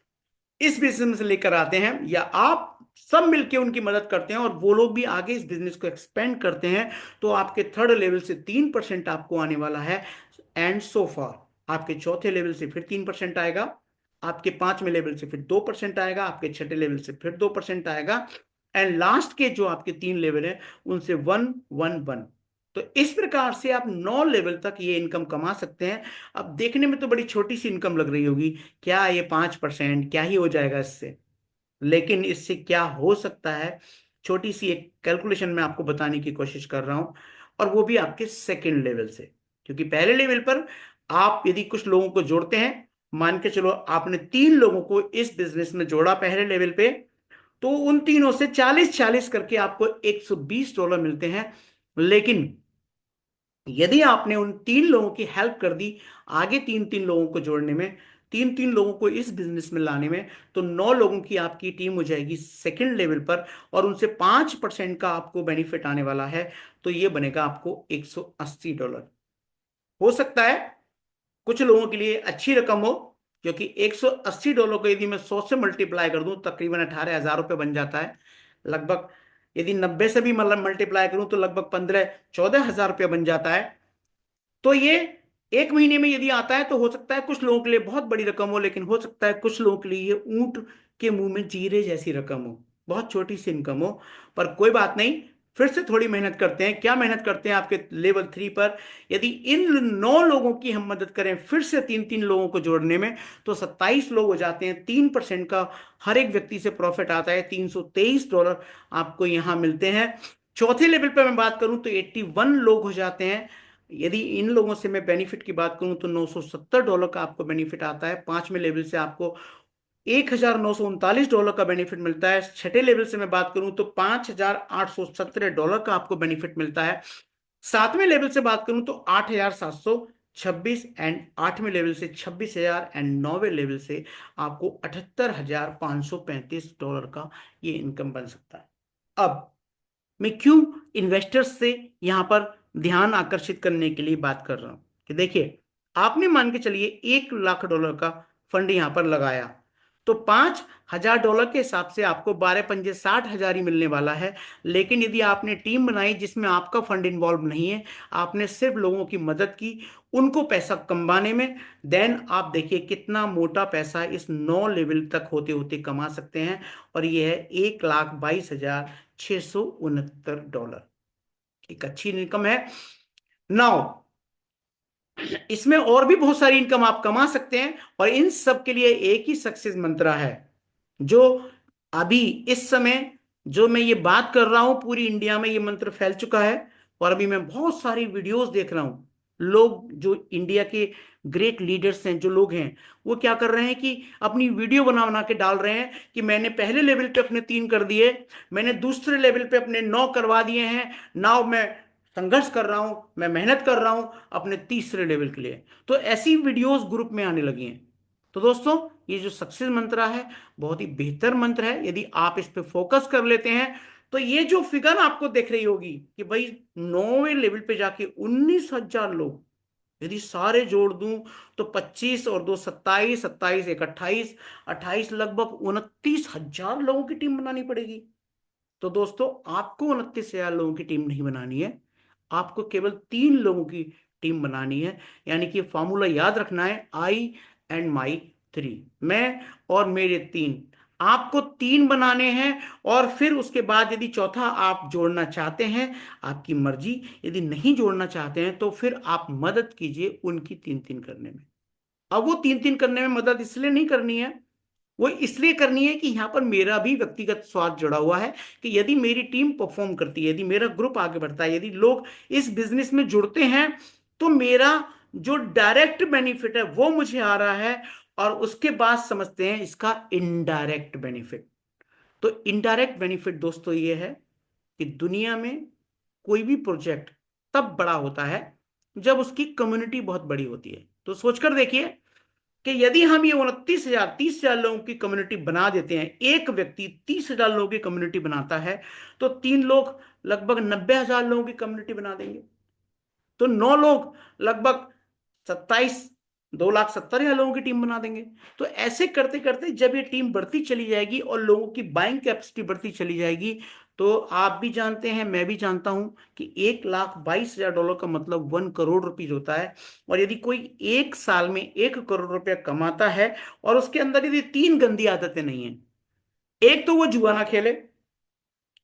इस बिजनेस में लेकर आते हैं, या आप सब मिलके उनकी मदद करते हैं और वो लोग भी आगे इस बिजनेस को एक्सपेंड करते हैं, तो आपके थर्ड लेवल से 3% आपको आने वाला है। एंड सो फार आपके चौथे लेवल से फिर 3% आएगा, आपके पांचवें लेवल से फिर 2% आएगा, आपके छठे लेवल से फिर 2% आएगा, एंड लास्ट के जो आपके 3 लेवल हैं उनसे 1 1 1। तो इस प्रकार से आप 9 लेवल तक ये इनकम कमा सकते हैं। अब देखने में तो बड़ी छोटी सी इनकम लग रही होगी, क्या ये 5% क्या ही हो जाएगा इससे? लेकिन इससे क्या हो सकता है, छोटी सी एक कैलकुलेशन मैं आपको बताने की कोशिश कर रहा हूं। और वो भी आपके सेकंड लेवल से। क्योंकि पहले लेवल पर आप यदि कुछ लोगों को जोड़ते हैं, मान के चलो आपने 3 लोगों को इस बिजनेस में जोड़ा पहले लेवल पे, तो उन तीनों से 40 40 करके आपको $120 मिलते हैं। लेकिन यदि आपने उन 3 लोगों की हेल्प कर दी आगे 3 3 लोगों को जोड़ने में, 3 3 लोगों को इस बिजनेस में लाने में, तो 9 लोगों की आपकी टीम हो जाएगी सेकंड लेवल पर, और उनसे 5% का आपको बेनिफिट आने वाला है। तो ये बनेगा आपको $180। हो सकता है कुछ लोगों के लिए अच्छी रकम हो, क्योंकि $180 को यदि मैं 100 से मल्टीप्लाई कर दूं तकरीबन $18,000 बन जाता है लगभग। यदि 90 से भी मतलब मल्टीप्लाई करूं तो लगभग 15 14 हजार रुपया बन जाता है। तो ये एक महीने में यदि आता है तो हो सकता है कुछ लोगों के लिए बहुत बड़ी रकम हो, लेकिन हो सकता है कुछ लोगों के लिए ये ऊंट के मुंह में जीरे जैसी रकम हो, बहुत छोटी सी इनकम हो। पर कोई बात नहीं, फिर से थोड़ी मेहनत करते हैं। क्या मेहनत करते हैं आपके लेवल 3 पर? यदि इन 9 लोगों की हम मदद करें फिर से 3 3 लोगों को जोड़ने में, तो 27 लोग हो जाते हैं। 3% का हर एक व्यक्ति से प्रॉफिट आता है, $323 आपको यहां मिलते हैं। चौथे लेवल पर मैं बात करूं तो 81 लोग हो जाते हैं। यदि इन लोगों से मैं बेनिफिट की बात करूं तो $970 का आपको बेनिफिट आता है। पांचवें लेवल से आपको $1,939 का बेनिफिट मिलता है। छठे लेवल से मैं बात करूं तो $5,817 का आपको बेनिफिट मिलता है। सातवें लेवल से बात करूं तो 26 एंड 8वें लेवल से 26,000 एंड 9वें लेवल से आपको $78,535 का ये इनकम बन सकता है। अब मैं क्यों इन्वेस्टर्स से यहां पर ध्यान आकर्षित करने के लिए बात कर रहा हूं कि देखिए, आपने मान के चलिए $1 लाख का फंड यहां पर लगाया, तो $5,000 के हिसाब से आपको 12 पंजे 60,000 ही मिलने वाला है। लेकिन यदि आपने टीम बनाई जिसमें आपका फंड इन्वॉल्व नहीं है, आपने सिर्फ लोगों की मदद की उनको पैसा कमाने में, देन आप देखिए कितना मोटा पैसा इस 9 लेवल तक होते होते कमा सकते हैं। और ये है $1,22,669। एक अच्छी इनकम है। नाउ इसमें और भी बहुत सारी इनकम आप कमा सकते हैं, और इन सब के लिए एक ही सक्सेस मंत्रा है जो अभी इस समय जो मैं ये बात कर रहा हूं, पूरी इंडिया में ये मंत्र फैल चुका है। और अभी मैं बहुत सारी वीडियोस देख रहा हूं, लोग जो इंडिया के ग्रेट लीडर्स हैं, जो लोग हैं, वो क्या कर रहे हैं कि अपनी वीडियो बना बना के डाल रहे हैं कि मैंने पहले लेवल पे अपने 3 कर दिए, मैंने दूसरे लेवल पे अपने 9 करवा दिए हैं, नाउ मैं संघर्ष कर रहा हूं, मैं मेहनत कर रहा हूं अपने तीसरे लेवल के लिए। तो ऐसी वीडियोस ग्रुप में आने लगी हैं। तो दोस्तों, ये जो सक्सेस मंत्र है बहुत ही बेहतर मंत्र है। यदि आप इस पे फोकस कर लेते हैं तो ये जो फिगर आपको दिख रही होगी कि भाई 9वें लेवल पे जाके 19,000 लोग, यदि सारे जोड़ दूं तो 25 और 2 27, 27 एक 28, 28 लगभग 29,000 लोगों की टीम बनानी पड़ेगी। तो दोस्तों, आपको 29,000 लोगों की टीम नहीं बनानी है, आपको केवल 3 लोगों की टीम बनानी है। यानी कि फॉर्मूला याद रखना है, आई एंड माई 3, मैं और मेरे 3। आपको 3 बनाने हैं, और फिर उसके बाद यदि चौथा आप जोड़ना चाहते हैं, आपकी मर्जी। यदि नहीं जोड़ना चाहते हैं तो फिर आप मदद कीजिए उनकी 3-3 करने में। अब वो 3-3 करने में मदद इसलिए नहीं करनी है, वो इसलिए करनी है कि यहां पर मेरा भी व्यक्तिगत स्वार्थ जुड़ा हुआ है कि यदि मेरी टीम परफॉर्म करती है, यदि मेरा ग्रुप आगे बढ़ता है, यदि लोग इस बिजनेस में जुड़ते हैं, तो मेरा जो डायरेक्ट बेनिफिट है वो मुझे आ रहा है। और उसके बाद समझते हैं इसका इनडायरेक्ट बेनिफिट। तो इनडायरेक्ट बेनिफिट दोस्तों ये है कि दुनिया में कोई भी प्रोजेक्ट तब बड़ा होता है जब उसकी कम्युनिटी बहुत बड़ी होती है। तो सोचकर देखिए कि यदि हम ये 29,000 30,000 लोगों की कम्युनिटी बना देते हैं, एक व्यक्ति 30,000 लोगों की कम्युनिटी बनाता है, तो 3 लोग लगभग 90,000 लोगों की कम्युनिटी बना देंगे। तो 9 लोग लगभग 27, 2,70,000 लोगों की टीम बना देंगे। तो ऐसे करते करते जब ये टीम बढ़ती चली जाएगी और लोगों की बाइंग कैपेसिटी बढ़ती चली जाएगी, तो आप भी जानते हैं, मैं भी जानता हूं कि $1,22,000 का मतलब 1 करोड़ रुपीज होता है। और यदि कोई एक साल में 1 करोड़ रुपया कमाता है, और उसके अंदर यदि 3 गंदी आदतें नहीं है, एक तो वो जुआ ना खेले,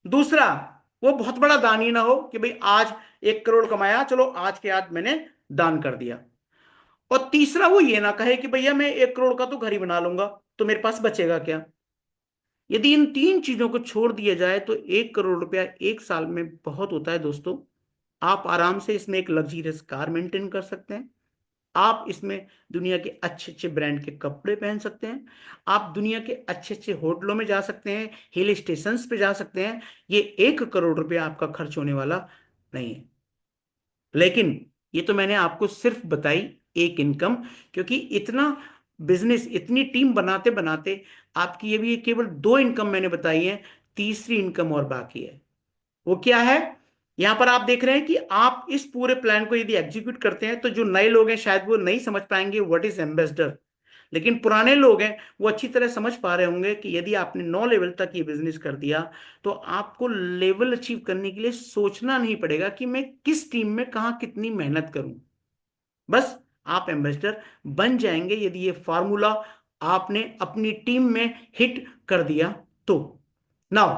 दूसरा वो बहुत बड़ा दानी ना हो कि भाई आज 1 करोड़ कमाया, चलो आज के आज मैंने दान कर दिया, और तीसरा वो ये ना कहे कि भैया मैं 1 करोड़ का तो घर ही बना लूंगा, तो मेरे पास बचेगा क्या। यदि इन 3 चीजों को छोड़ दिया जाए तो 1 करोड़ रुपया एक साल में बहुत होता है दोस्तों। आप आराम से इसमें एक लग्जरियस कार मेंटेन कर सकते हैं, आप इसमें दुनिया के अच्छे अच्छे ब्रांड के कपड़े पहन सकते हैं, आप दुनिया के अच्छे अच्छे होटलों में जा सकते हैं, हिल स्टेशंस पे जा सकते हैं। ये 1 करोड़ रुपया आपका खर्च होने वाला नहीं है। लेकिन ये तो मैंने आपको सिर्फ बताई एक इनकम, क्योंकि इतना बिजनेस, इतनी टीम बनाते बनाते आपकी ये भी केवल 2 इनकम मैंने बताई है। तीसरी इनकम और बाकी है। वो क्या है? यहां पर आप देख रहे हैं कि आप इस पूरे प्लान को यदि एग्जीक्यूट करते हैं, तो जो नए लोग हैं शायद वो नहीं समझ पाएंगे व्हाट इज एम्बेसडर। लेकिन पुराने लोग हैं वो अच्छी तरह समझ पा रहे होंगे कि यदि आपने 9 लेवल तक ये बिजनेस कर दिया, तो आपको लेवल अचीव करने के लिए सोचना नहीं पड़ेगा कि मैं किस टीम में कहाँ कितनी मेहनत करूं। बस आप एम्बेसडर बन जाएंगे यदि ये फॉर्मूला आपने अपनी टीम में हिट कर दिया तो। नाउ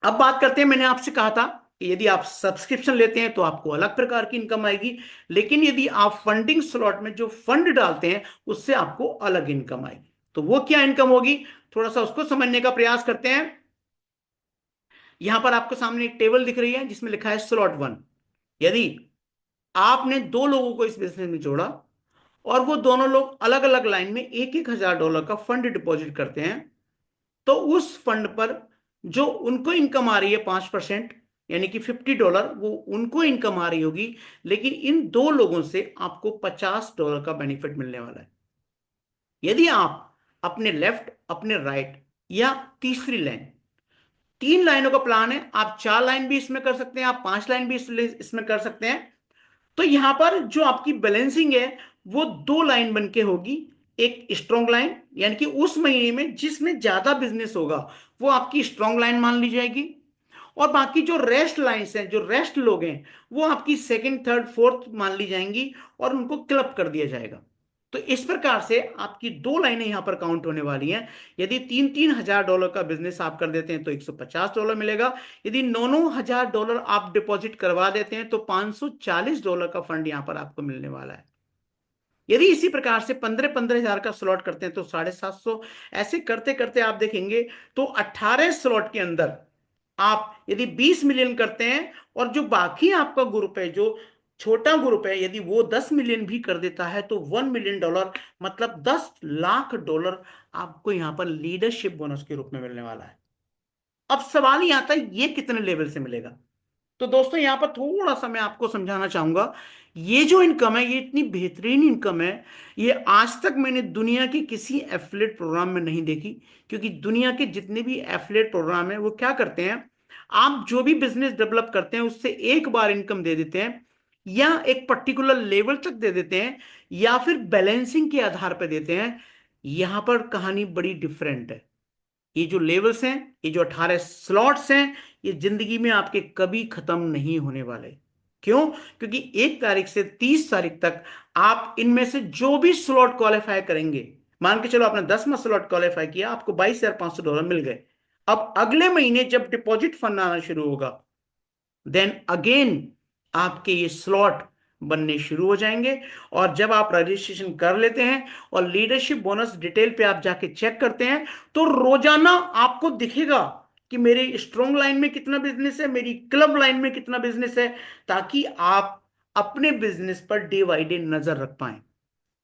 अब बात करते हैं, मैंने आपसे कहा था कि यदि आप सब्सक्रिप्शन लेते हैं तो आपको अलग प्रकार की इनकम आएगी, लेकिन यदि आप फंडिंग स्लॉट में जो फंड डालते हैं उससे आपको अलग इनकम आएगी। तो वो क्या इनकम होगी, थोड़ा सा उसको समझने का प्रयास करते हैं। यहां पर आपको सामने एक टेबल दिख रही है जिसमें लिखा है स्लॉट 1। यदि आपने 2 लोगों को इस बिजनेस में जोड़ा, और वो दोनों लोग अलग अलग लाइन में $1,000 का फंड डिपॉजिट करते हैं, तो उस फंड पर जो उनको इनकम आ रही है 5%, यानी कि $50 वो उनको इनकम आ रही होगी, लेकिन इन दो लोगों से आपको $50 का बेनिफिट मिलने वाला है। यदि आप अपने लेफ्ट, अपने राइट, या तीसरी लाइन, 3 लाइनों का प्लान है, आप 4 लाइन भी इसमें कर सकते हैं, आप 5 लाइन भी इसमें कर सकते हैं, तो यहां पर जो आपकी बैलेंसिंग है वो 2 लाइन बन के होगी। एक स्ट्रॉन्ग लाइन, यानी कि उस महीने में जिसमें ज्यादा बिजनेस होगा वो आपकी स्ट्रॉन्ग लाइन मान ली जाएगी, और बाकी जो रेस्ट लाइंस हैं, जो रेस्ट लोग हैं, वो आपकी सेकंड, थर्ड, फोर्थ मान ली जाएंगी और उनको क्लब कर दिया जाएगा। तो इस प्रकार से आपकी 2 लाइनें यहां पर काउंट होने वाली हैं। यदि 3-3 हजार डॉलर का बिजनेस आप कर देते हैं तो $150 मिलेगा। यदि 9-9 हजार डॉलर आप डिपॉजिट करवा देते हैं तो $540 का फंड यहां पर आपको मिलने वाला है। यदि इसी प्रकार से 15-15 हजार का स्लॉट करते हैं तो 750। ऐसे करते करते आप देखेंगे तो 18 स्लॉट के अंदर आप यदि 20 मिलियन करते हैं, और जो बाकी आपका ग्रुप है, जो छोटा ग्रुप है, यदि वो 10 मिलियन भी कर देता है तो $1 मिलियन, मतलब $10 लाख आपको यहां पर लीडरशिप बोनस के रूप में मिलने वाला है। अब सवाल ये आता है ये कितने लेवल से मिलेगा। तो दोस्तों यहां पर थोड़ा सा मैं आपको समझाना चाहूंगा, ये जो इनकम है ये इतनी बेहतरीन इनकम है, ये आज तक मैंने दुनिया के किसी एफिलिएट प्रोग्राम में नहीं देखी। क्योंकि दुनिया के जितने भी एफिलिएट प्रोग्राम है वो क्या करते हैं, आप जो भी बिजनेस डेवलप करते हैं उससे एक बार इनकम दे देते हैं, या एक पर्टिकुलर लेवल तक दे देते हैं, या फिर बैलेंसिंग के आधार पर देते हैं। यहां पर कहानी बड़ी डिफरेंट है। ये जो लेवल्स हैं, ये जो 18 स्लॉट्स हैं, ये जिंदगी में आपके कभी खत्म नहीं होने वाले। क्यों? क्योंकि 1 तारीख से 30 तारीख तक आप इनमें से जो भी स्लॉट क्वालिफाई करेंगे, मान के चलो आपने 10वां स्लॉट क्वालिफाई किया, आपको $22,500 मिल गए। अब अगले महीने जब डिपॉजिट फंड आना शुरू होगा, देन अगेन आपके ये स्लॉट बनने शुरू हो जाएंगे। और जब आप रजिस्ट्रेशन कर लेते हैं और लीडरशिप बोनस डिटेल पे आप जाके चेक करते हैं, तो रोजाना आपको दिखेगा कि मेरे स्ट्रॉन्ग लाइन में कितना बिजनेस है, मेरी क्लब लाइन में कितना बिजनेस है, ताकि आप अपने business per day by day नजर रख पाए।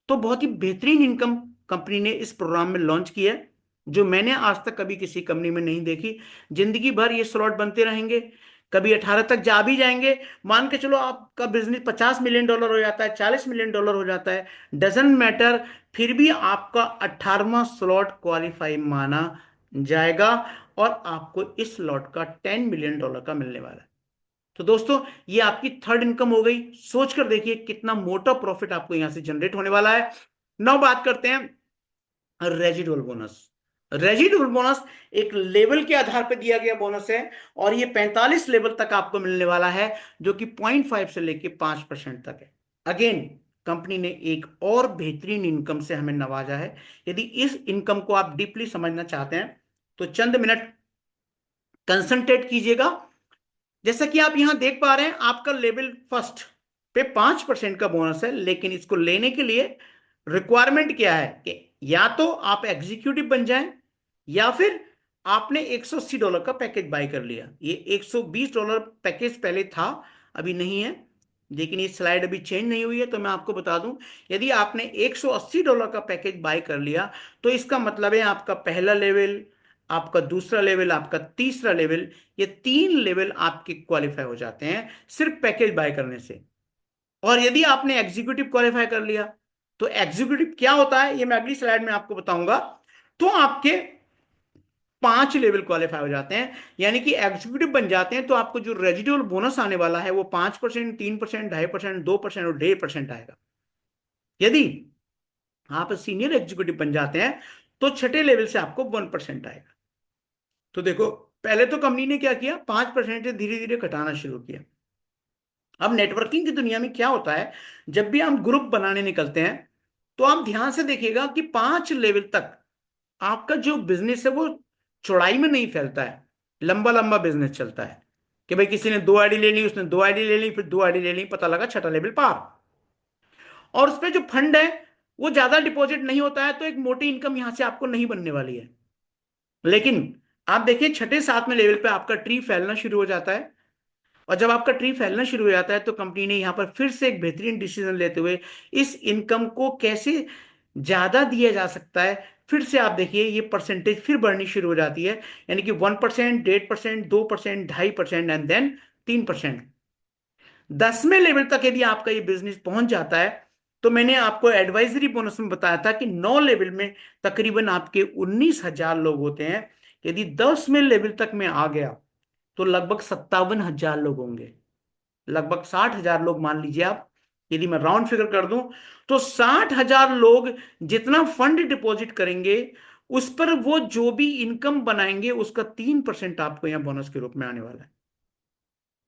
तो बहुत ही बेहतरीन इनकम कंपनी ने इस प्रोग्राम में लॉन्च किया है, जो मैंने आज तक कभी किसी कंपनी में नहीं देखी। जिंदगी भर ये स्लॉट बनते रहेंगे, कभी 18 तक जा भी जाएंगे। मान के चलो आपका बिजनेस $50 मिलियन हो जाता है, $40 मिलियन हो जाता है, डजेंट मैटर, फिर भी आपका 18वां स्लॉट क्वालिफाई माना जाएगा, और आपको इस स्लॉट का $10 मिलियन का मिलने वाला है। तो दोस्तों ये आपकी थर्ड इनकम हो गई। सोच कर देखिए कितना मोटा प्रॉफिट आपको यहां से जनरेट होने वाला है। नाउ बात करते हैं रेजिडुअल बोनस। रेजिडुअल बोनस एक लेवल के आधार पर दिया गया बोनस है, और ये 45 लेवल तक आपको मिलने वाला है, जो कि 0.5 से लेके 5% तक है। अगेन कंपनी ने एक और बेहतरीन इनकम से हमें नवाजा है। यदि इस इनकम को आप डीपली समझना चाहते हैं तो चंद मिनट कंसंट्रेट कीजिएगा। जैसा कि आप यहां देख पा रहे हैं, आपका लेवल फर्स्ट पे 5% का बोनस है, लेकिन इसको लेने के लिए रिक्वायरमेंट क्या है कि या तो आप एग्जीक्यूटिव बन जाएं, या फिर आपने $180 का पैकेज बाय कर लिया। ये $120 पैकेज पहले था, अभी नहीं है, लेकिन ये स्लाइड अभी चेंज नहीं हुई है, तो मैं आपको बता दूं, यदि आपने $180 का पैकेज बाय कर लिया तो इसका मतलब है आपका पहला लेवल, आपका दूसरा लेवल, आपका तीसरा लेवल, ये 3 लेवल आपके क्वालिफाई हो जाते हैं सिर्फ पैकेज बाय करने से। और यदि आपने एग्जीक्यूटिव क्वालिफाई कर लिया तो एग्जीक्यूटिव क्या होता है ये मैं अगली स्लाइड में आपको बताऊंगा। तो आपके 5 लेवल क्वालिफाई हो जाते हैं, यानी कि एग्जीक्यूटिव बन जाते हैं, तो आपको जो रेजिडुअल बोनस आने वाला है वो 5%, 3%, 2.5%, 2% और 1.5% आएगा। यदि आप सीनियर एग्जीक्यूटिव बन जाते हैं तो छठे लेवल से आपको 1% आएगा। तो देखो, पहले तो कंपनी ने क्या किया, 5% से धीरे धीरे घटाना शुरू किया। अब नेटवर्किंग की दुनिया में क्या होता है, जब भी हम ग्रुप बनाने निकलते हैं तो आप ध्यान से देखिएगा कि 5 लेवल तक आपका जो बिजनेस है वो चौड़ाई में नहीं फैलता है, लंबा लंबा बिजनेस चलता है। कि भाई किसी ने 2 आईडी ले ली, उसने 2 आईडी ले ली, फिर 2 आईडी ले ली, पता लगा छठा लेवल पार। और उसपे जो फंड है वो ज्यादा डिपॉजिट नहीं होता है, तो एक मोटी इनकम यहां से आपको नहीं बनने वाली है। लेकिन आप देखिए छठे सातवें लेवल पे आपका ट्री फैलना शुरू हो जाता है, और जब आपका ट्री फैलना शुरू हो जाता है तो कंपनी ने यहां पर फिर से एक बेहतरीन डिसीजन लेते हुए इस इनकम को कैसे ज्यादा दिया जा सकता है, फिर से आप देखिए ये परसेंटेज फिर बढ़नी शुरू हो जाती है। यानी कि 1%, 1.5%, 2%, 2.5% एंड देन 3%। 10वें लेवल तक यदि आपका ये बिजनेस पहुंच जाता है, तो मैंने आपको एडवाइजरी बोनस में बताया था कि 9 लेवल में तकरीबन आपके 19,000 लोग होते हैं। यदि 10वें लेवल तक मैं आ गया तो लगभग 57,000 लोग होंगे, लगभग 60,000 लोग मान लीजिए आप। यदि मैं राउंड फिगर कर दूं तो 60,000 लोग जितना फंड डिपॉजिट करेंगे, उस पर वो जो भी इनकम बनाएंगे उसका 3% आपको यहां बोनस के रूप में आने वाला है।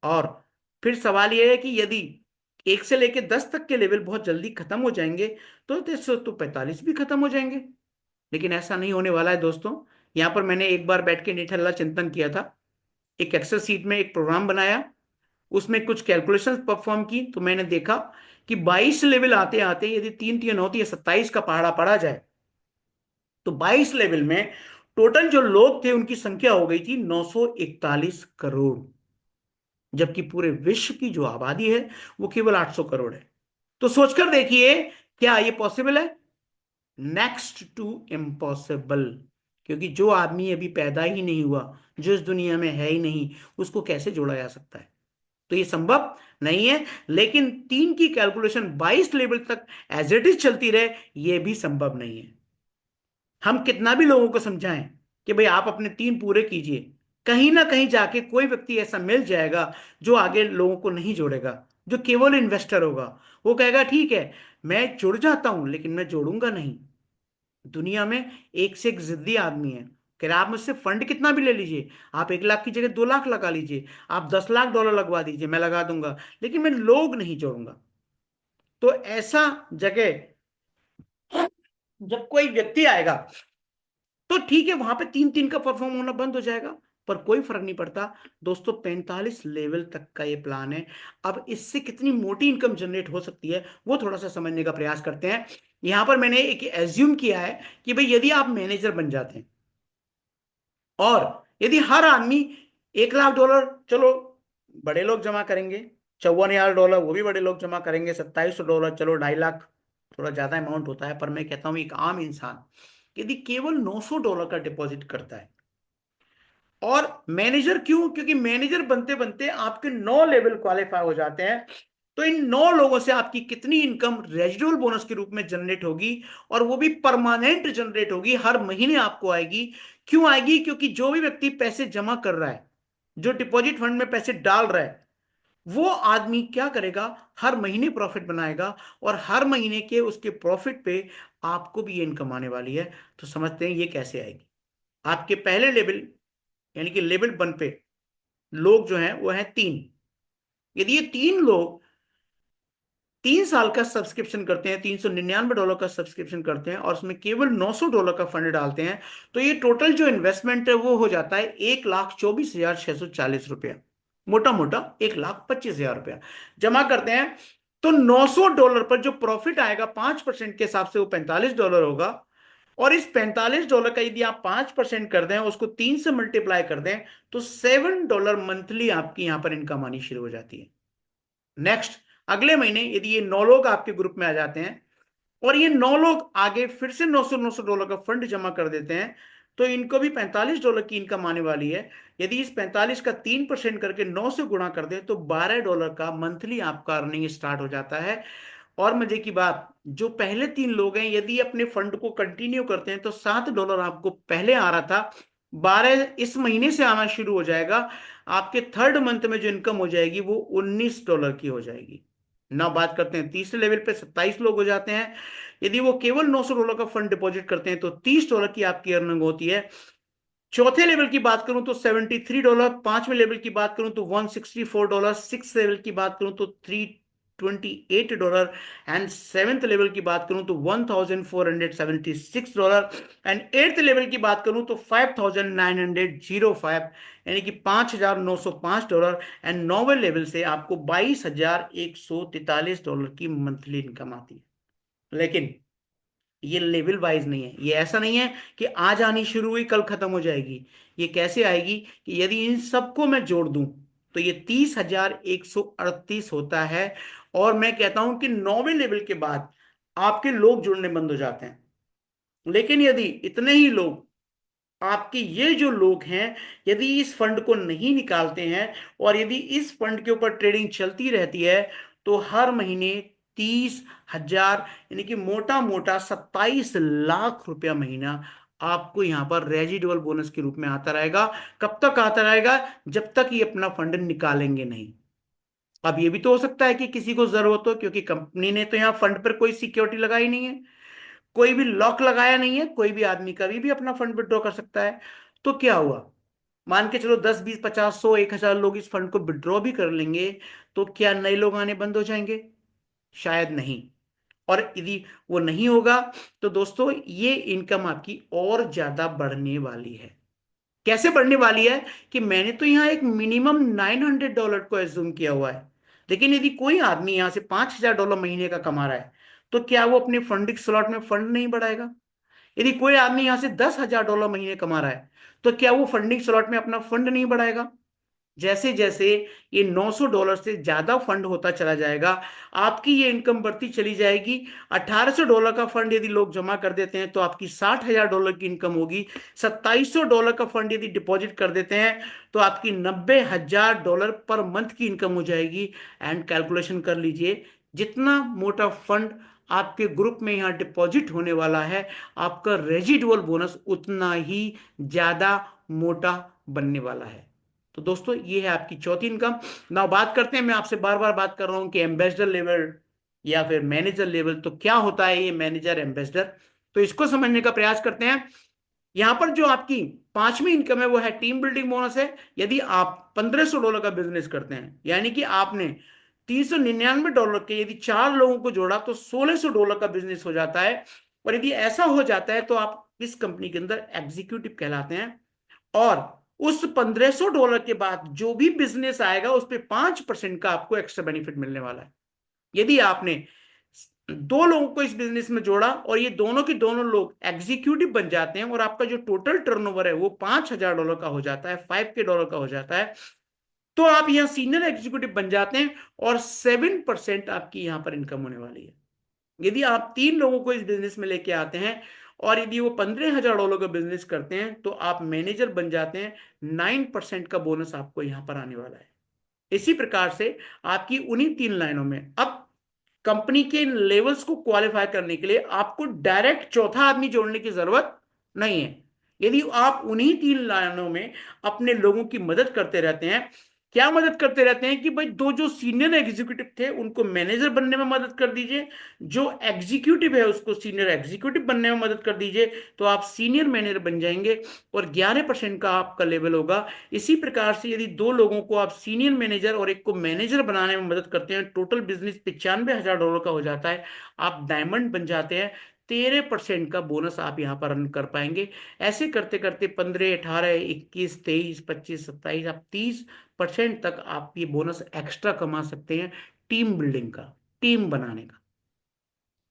और फिर सवाल यह है कि यदि 1 से लेकर 10 तक के लेवल बहुत जल्दी खत्म हो जाएंगे, तो 45 भी खत्म हो जाएंगे। लेकिन ऐसा नहीं होने वाला है दोस्तों। यहां पर मैंने एक बार बैठ के निठल्ला चिंतन किया था, एक एक्सेल सीट में एक प्रोग्राम बनाया, उसमें कुछ कैलकुलेशंस परफॉर्म की, तो मैंने देखा कि 22 लेवल आते आते यदि 3 3 होती है 27 का पहाड़ा पड़ा जाए, तो 22 लेवल में टोटल जो लोग थे उनकी संख्या हो गई थी 941 करोड़। जबकि पूरे विश्व की जो आबादी है वो केवल 800 करोड़ है। तो सोचकर देखिए, क्या ये पॉसिबल है? Next to impossible. क्योंकि जो आदमी अभी पैदा ही नहीं हुआ, जो इस दुनिया में है ही नहीं, उसको कैसे जोड़ा जा सकता है? तो ये संभव नहीं है। लेकिन 3 की कैलकुलेशन 22 लेवल तक एज इट इज चलती रहे, ये भी संभव नहीं है। हम कितना भी लोगों को समझाएं कि भाई आप अपने 3 पूरे कीजिए, कहीं ना कहीं जाके कोई व्यक्ति ऐसा मिल जाएगा जो आगे लोगों को नहीं जोड़ेगा, जो केवल इन्वेस्टर होगा। वो कहेगा ठीक है, मैं जुड़ जाता हूं लेकिन मैं जोड़ूंगा नहीं। दुनिया में एक से एक जिद्दी आदमी है। कह रहे आप मुझसे फंड कितना भी ले लीजिए, आप 1 लाख की जगह 2 लाख लगा लीजिए, आप $10 लाख लगवा दीजिए, मैं लगा दूंगा, लेकिन मैं लोग नहीं जोड़ूंगा। तो ऐसा जगह जब कोई व्यक्ति आएगा, तो ठीक है, वहां पे 3 3 का परफॉर्म होना बंद हो जाएगा, पर कोई फर्क नहीं पड़ता। दोस्तों 45 लेवल तक का ये प्लान है। अब इससे कितनी मोटी इनकम जनरेट हो सकती है वो थोड़ा सा समझने का प्रयास करते हैं। यहां पर मैंने एक एज्यूम किया है कि भाई यदि आप मैनेजर बन जाते हैं, और यदि हर आदमी $1 लाख, चलो बड़े लोग जमा करेंगे, $54,000 वो भी बड़े लोग जमा करेंगे, $2700, चलो 2.5 लाख थोड़ा ज्यादा अमाउंट होता है, पर मैं कहता हूं एक आम इंसान यदि केवल $900 का डिपॉजिट करता है, और मैनेजर क्यों? क्योंकि मैनेजर बनते बनते आपके 9 लेवल क्वालिफाई हो जाते हैं, तो इन 9 लोगों से आपकी कितनी इनकम रेजिडुअल बोनस के रूप में जनरेट होगी, और वो भी परमानेंट जनरेट होगी, हर महीने आपको आएगी। क्यों आएगी? क्योंकि जो भी व्यक्ति पैसे जमा कर रहा है, जो डिपॉजिट फंड में पैसे डाल रहा है, वो आदमी क्या करेगा? हर महीने प्रॉफिट बनाएगा, और हर महीने के उसके प्रॉफिट पे आपको भी ये इनकम आने वाली है। तो समझते हैं ये कैसे आएगी। आपके पहले लेवल यानी कि लेवल 1 पे लोग जो हैं वो हैं 3। यदि ये 3 लोग 3 साल का सब्सक्रिप्शन करते हैं, $399 का सब्सक्रिप्शन करते हैं, और उसमें केवल $900 का फंड डालते हैं, तो ये टोटल जो इन्वेस्टमेंट है वो हो जाता है $1,24,640। मोटा मोटा $1,25,000 जमा करते हैं। तो $900 पर जो प्रॉफिट आएगा 5% के हिसाब से वो $45 होगा। और इस $45 का यदि आप 5% कर दें, उसको 3 से मल्टीप्लाई कर दें, तो $7 मंथली आपकी यहां पर इनकम आनी शुरू हो जाती है। नेक्स्ट, अगले महीने यदि ये 9 लोग आपके ग्रुप में आ जाते हैं, और ये 9 लोग आगे फिर से 900 का फंड जमा कर देते हैं, तो इनको भी $45 की इनकम आने वाली है। यदि इस 45 का 3% करके 9 से गुणा कर दे, तो $12 का मंथली आपका अर्निंग स्टार्ट हो जाता है। और मजे की बात, जो पहले 3 लोग हैं यदि अपने फंड को कंटिन्यू करते हैं, तो $7 आपको पहले आ रहा था, 12 इस महीने से आना शुरू हो जाएगा। आपके थर्ड मंथ में जो इनकम हो जाएगी वो $19 की हो जाएगी। ना बात करते हैं तीसरे लेवल पे 27 लोग हो जाते हैं। यदि वो केवल $900 का फंड डिपॉजिट करते हैं, तो $30 की आपकी अर्निंग होती है। चौथे लेवल की बात करूं तो $73, 5वें लेवल की बात करूं तो $164, 6th लेवल की बात करूं तो $328, एंड 7th लेवल की बात करूं तो $1,476, एंड 8th लेवल की बात करूं तो 5,905, यानी कि $5,905। एंड 9वें लेवल से आपको $22,143 की मंथली इनकम आती है। लेकिन ये लेवल वाइज नहीं है, ये ऐसा नहीं है कि आज आनी शुरू हुई कल खत्म हो जाएगी। ये कैसे आएगी कि यदि इन सबको मैं जोड़ दूं, तो ये 30,138 होता है। और मैं कहता हूं कि 9वें लेवल के बाद आपके लोग जुड़ने बंद हो जाते हैं। लेकिन यदि इतने ही लोग आपके ये जो लोग हैं, यदि इस फंड को नहीं निकालते हैं और यदि इस फंड के ऊपर ट्रेडिंग चलती रहती है, तो हर महीने 30,000, यानी कि मोटा मोटा 27 लाख रुपया महीना आपको यहां पर रेजिडुअल बोनस के रूप में आता रहेगा। कब तक आता रहेगा? जब तक ये अपना फंड निकालेंगे नहीं। अब ये भी तो हो सकता है कि किसी को जरूरत हो, क्योंकि कंपनी ने तो यहाँ फंड पर कोई सिक्योरिटी लगाई नहीं है, कोई भी लॉक लगाया नहीं है, कोई भी आदमी कभी भी अपना फंड विड्रॉ कर सकता है। तो क्या हुआ? मान के चलो 10, 20, 50, 100, 1,000 लोग इस फंड को विड्रॉ भी कर लेंगे, तो क्या नए लोग आने बंद हो जाएंगे? शायद नहीं। और यदि वो नहीं होगा, तो दोस्तों ये इनकम आपकी और ज्यादा बढ़ने वाली है। कैसे बढ़ने वाली है? कि मैंने तो यहाँ एक मिनिमम $900 को एज्यूम किया हुआ है, लेकिन यदि कोई आदमी यहाँ से $5,000 महीने का कमा रहा है, तो क्या वो अपने फंडिंग स्लॉट में फंड नहीं बढ़ाएगा? यदि कोई आदमी यहाँ से $10,000 महीने कमा रहा है, तो क्या वो फंडिंग स्लॉट में अपना फंड नहीं बढ़ाएगा? जैसे जैसे ये $900 से ज्यादा फंड होता चला जाएगा, आपकी ये इनकम बढ़ती चली जाएगी। $1,800 का फंड यदि लोग जमा कर देते हैं, तो आपकी $60,000 की इनकम होगी। $2,700 का फंड यदि डिपॉजिट कर देते हैं, तो आपकी $90,000 पर मंथ की इनकम हो जाएगी। एंड कैलकुलेशन कर लीजिए, जितना मोटा फंड आपके ग्रुप में यहाँ डिपॉजिट होने वाला है, आपका रेजिडुअल बोनस उतना ही ज्यादा मोटा बनने वाला है। तो दोस्तों ये है आपकी चौथी इनकम। ना बात करते हैं, मैं आपसे बार बार बात कर रहा हूं कि एम्बेसडर लेवल या फिर मैनेजर लेवल, तो क्या होता है ये मैनेजर एम्बेसडर? तो इसको समझने का प्रयास करते हैं। यहां पर जो आपकी पांचवी इनकम है वो है टीम बिल्डिंग बोनस है। यदि आप $1,500 का बिजनेस करते हैं, यानी कि आपने $399 के यदि 4 लोगों को जोड़ा, तो $1,600 का बिजनेस हो जाता है। और यदि ऐसा हो जाता है, तो आप इस कंपनी के अंदर एग्जीक्यूटिव कहलाते हैं। और उस $1,500 के बाद जो भी बिजनेस आएगा, उस पर 5% का आपको एक्स्ट्रा बेनिफिट मिलने वाला है। यदि आपने 2 लोगों को इस बिजनेस में जोड़ा और ये दोनों के दोनों लोग एग्जीक्यूटिव बन जाते हैं, और आपका जो टोटल टर्नओवर है वो $5,000 का हो जाता है, $5K का हो जाता है, तो आप यहां सीनियर एग्जीक्यूटिव बन जाते हैं और 7% आपकी यहां पर इनकम होने वाली है। यदि आप 3 लोगों को इस बिजनेस में लेके आते हैं और यदि वो $15,000 का बिजनेस करते हैं, तो आप मैनेजर बन जाते हैं। 9% का बोनस आपको यहां पर आने वाला है। इसी प्रकार से आपकी उन्हीं 3 लाइनों में अब कंपनी के इन लेवल्स को क्वालिफाई करने के लिए आपको डायरेक्ट चौथा आदमी जोड़ने की जरूरत नहीं है। यदि आप उन्हीं 3 लाइनों में अपने लोगों की मदद करते रहते हैं, क्या मदद करते रहते हैं कि भाई दो जो सीनियर एग्जीक्यूटिव थे उनको मैनेजर बनने में मदद कर दीजिए, जो एग्जीक्यूटिव है उसको सीनियर एग्जीक्यूटिव बनने में मदद कर दीजिए, तो आप सीनियर मैनेजर बन जाएंगे और 11% का आपका लेवल होगा। इसी प्रकार से यदि 2 लोगों को आप सीनियर मैनेजर और एक को मैनेजर बनाने में मदद करते हैं, टोटल बिजनेस $95,000 का हो जाता है, आप डायमंड बन जाते हैं। 13% का बोनस आप यहाँ पर अर्न कर पाएंगे। ऐसे करते करते 15, 18, 21, 23, 25, 27, आप 30% तक आप ये बोनस एक्स्ट्रा कमा सकते हैं, टीम बिल्डिंग का, टीम बनाने का।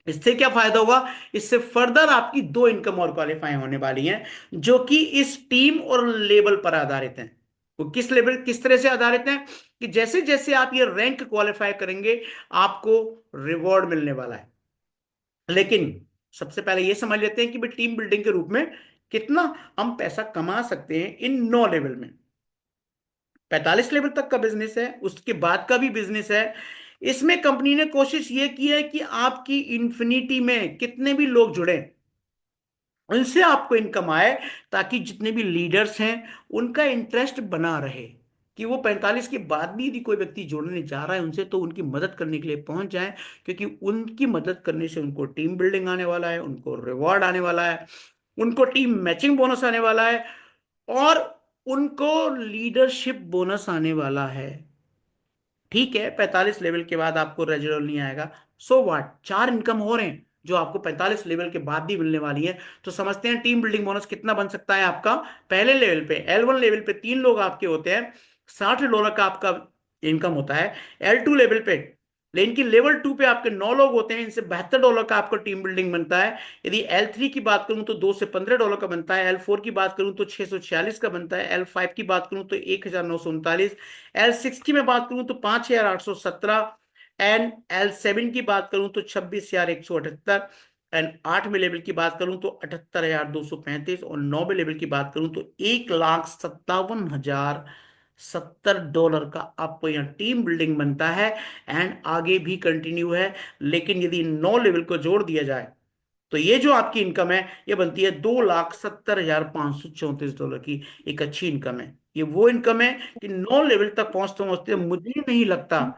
इससे क्या फायदा होगा? इससे फर्दर आपकी 2 इनकम और क्वालिफाई होने वाली हैं, जो कि इस टीम और लेवल पर आधारित हैं। वो किस लेवल, किस तरह से आधारित हैं? कि जैसे जैसे आप ये रैंक क्वालिफाई करेंगे, आपको रिवॉर्ड मिलने वाला है। लेकिन सबसे पहले ये समझ लेते हैं कि भाई टीम बिल्डिंग के रूप में कितना हम पैसा कमा सकते हैं इन 9 लेवल में। 45 लेवल तक का बिजनेस है, उसके बाद का भी बिजनेस है। इसमें कंपनी ने कोशिश ये की है कि आपकी इन्फिनिटी में कितने भी लोग जुड़े, उनसे आपको इनकम आए, ताकि जितने भी लीडर्स हैं उनका इंटरेस्ट बना रहे, कि वो 45 के बाद भी यदि कोई व्यक्ति जोड़ने जा रहा है उनसे, तो उनकी मदद करने के लिए पहुंच जाए, क्योंकि उनकी मदद करने से उनको टीम बिल्डिंग आने वाला है, उनको रिवॉर्ड आने वाला है, उनको टीम मैचिंग बोनस आने वाला है, और उनको लीडरशिप बोनस आने वाला है। ठीक है, 45 लेवल के बाद आपको रेजिडुअल नहीं आएगा, सो व्हाट, 4 इनकम हो रहे हैं जो आपको 45 लेवल के बाद भी मिलने वाली है। तो समझते हैं टीम बिल्डिंग बोनस कितना बन सकता है आपका। पहले लेवल पे, L1 लेवल पे 3 लोग आपके होते हैं, $60 का आपका इनकम होता है। L2 लेवल पे, लेकिन लेवल 2 पे आपके 9 लोग होते हैं, इनसे $72 का आपका टीम बिल्डिंग बनता है। यदि L3 की बात करूं तो $2 से $15 का बनता है। L4 की बात करूं तो 646 का बनता है। L5 की बात करूं तो 1,939। L6 की मैं बात करूं तो 5,817। एंड L7 की बात करूं तो 26,178। एंड 8वें लेवल की बात करूं तो 78,235, और 9वें लेवल की बात करूं तो 1,57,070 का आपको यहाँ टीम बिल्डिंग बनता है। एंड आगे भी कंटिन्यू है, लेकिन यदि 9 लेवल को जोड़ दिया जाए तो ये जो आपकी इनकम है ये बनती है $2,70,534 की। एक अच्छी इनकम है। ये वो इनकम है कि 9 लेवल तक पहुंचते पहुंचते मुझे नहीं लगता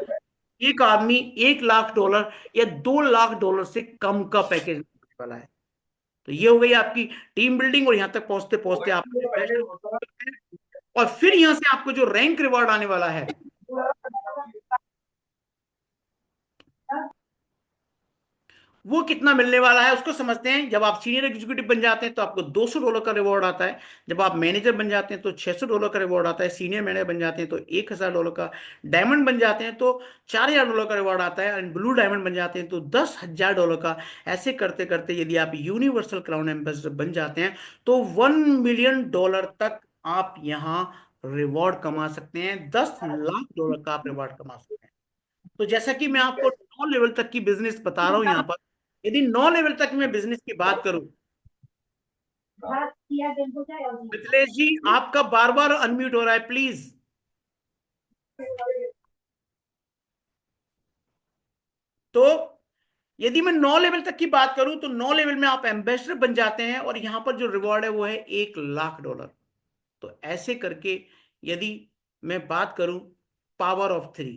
एक आदमी $1,00,000 या $2,00,000 से कम का पैकेज लेने वाला है। तो ये हो गई आपकी टीम बिल्डिंग, और यहाँ तक पहुंचते पहुंचते आप और फिर यहाँ से आपको जो रैंक रिवॉर्ड आने वाला है वो कितना मिलने वाला है उसको समझते हैं। जब आप सीनियर एग्जीक्यूटिव बन जाते हैं तो आपको $200 का रिवॉर्ड आता है। जब आप मैनेजर बन जाते हैं तो $600 का रिवॉर्ड आता है। सीनियर मैनेजर बन जाते हैं तो $1,000 का। डायमंड बन जाते हैं तो $4,000 का रिवॉर्ड आता है। एंड ब्लू डायमंड बन जाते हैं तो $10,000 का। ऐसे करते करते यदि आप यूनिवर्सल क्राउन एम्बेसडर बन जाते हैं तो $1 मिलियन तक आप यहाँ रिवॉर्ड कमा सकते हैं। $10 लाख का आप रिवॉर्ड कमा सकते हैं। तो जैसा कि मैं आपको 9 लेवल तक की बिजनेस बता रहा हूं यहाँ पर, यदि 9 लेवल तक मैं बिजनेस की बात करूं, मिथिलेश जी आपका बार बार अनम्यूट हो रहा है, प्लीज। तो यदि मैं 9 लेवल तक की बात करूं तो 9 लेवल में आप एम्बेसडर बन जाते हैं, और यहां पर जो रिवॉर्ड है वो है $1,00,000। तो ऐसे करके यदि मैं बात करूं पावर ऑफ थ्री,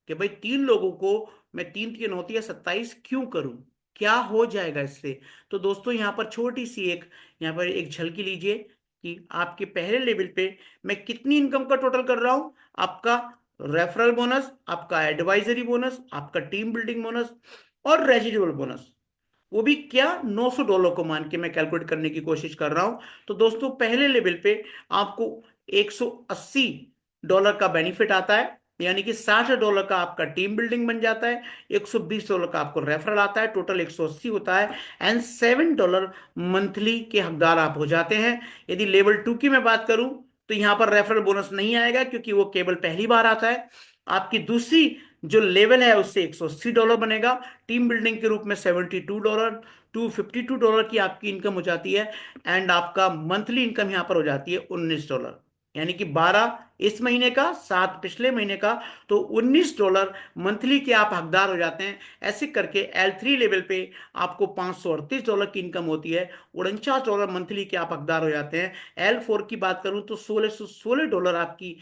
कि भाई 3 लोगों को मैं 3 3 9 27 क्यों करूं, क्या हो जाएगा इससे। तो दोस्तों यहाँ पर छोटी सी एक, यहाँ पर एक झलकी लीजिए कि आपके पहले लेवल पे मैं कितनी इनकम का टोटल कर रहा हूं। आपका रेफरल बोनस, आपका एडवाइजरी बोनस, आपका टीम बिल्डिंग बोनस, और रेजिडुअल बोनस, वो भी क्या $900 को मान के मैं कैलकुलेट करने की कोशिश कर रहा हूं। तो दोस्तों पहले लेवल पे आपको $180 का बेनिफिट आता है, यानी कि $60 का आपका टीम बिल्डिंग बन जाता है। $120 का आपको रेफरल आता है, टोटल 180 होता है। एंड $7 मंथली के हकदार आप हो जाते हैं। यदि लेवल 2 की मैं बात करूं तो यहां पर रेफरल बोनस नहीं आएगा, क्योंकि वो केवल पहली बार आता है। आपकी दूसरी जो लेवल है उससे $180 बनेगा। टीम बिल्डिंग के रूप में $72, $252 की आपकी इनकम हो जाती है। एंड आपका मंथली इनकम यहां पर हो जाती है $19, यानी कि 12 इस महीने का, 7 पिछले महीने का, तो $19 मंथली के आप हकदार हो जाते हैं। ऐसे करके L3 लेवल पे आपको $538 की इनकम होती है, $49 मंथली के आप हकदार हो जाते हैं। L4 की बात करूं तो $1,616 आपकी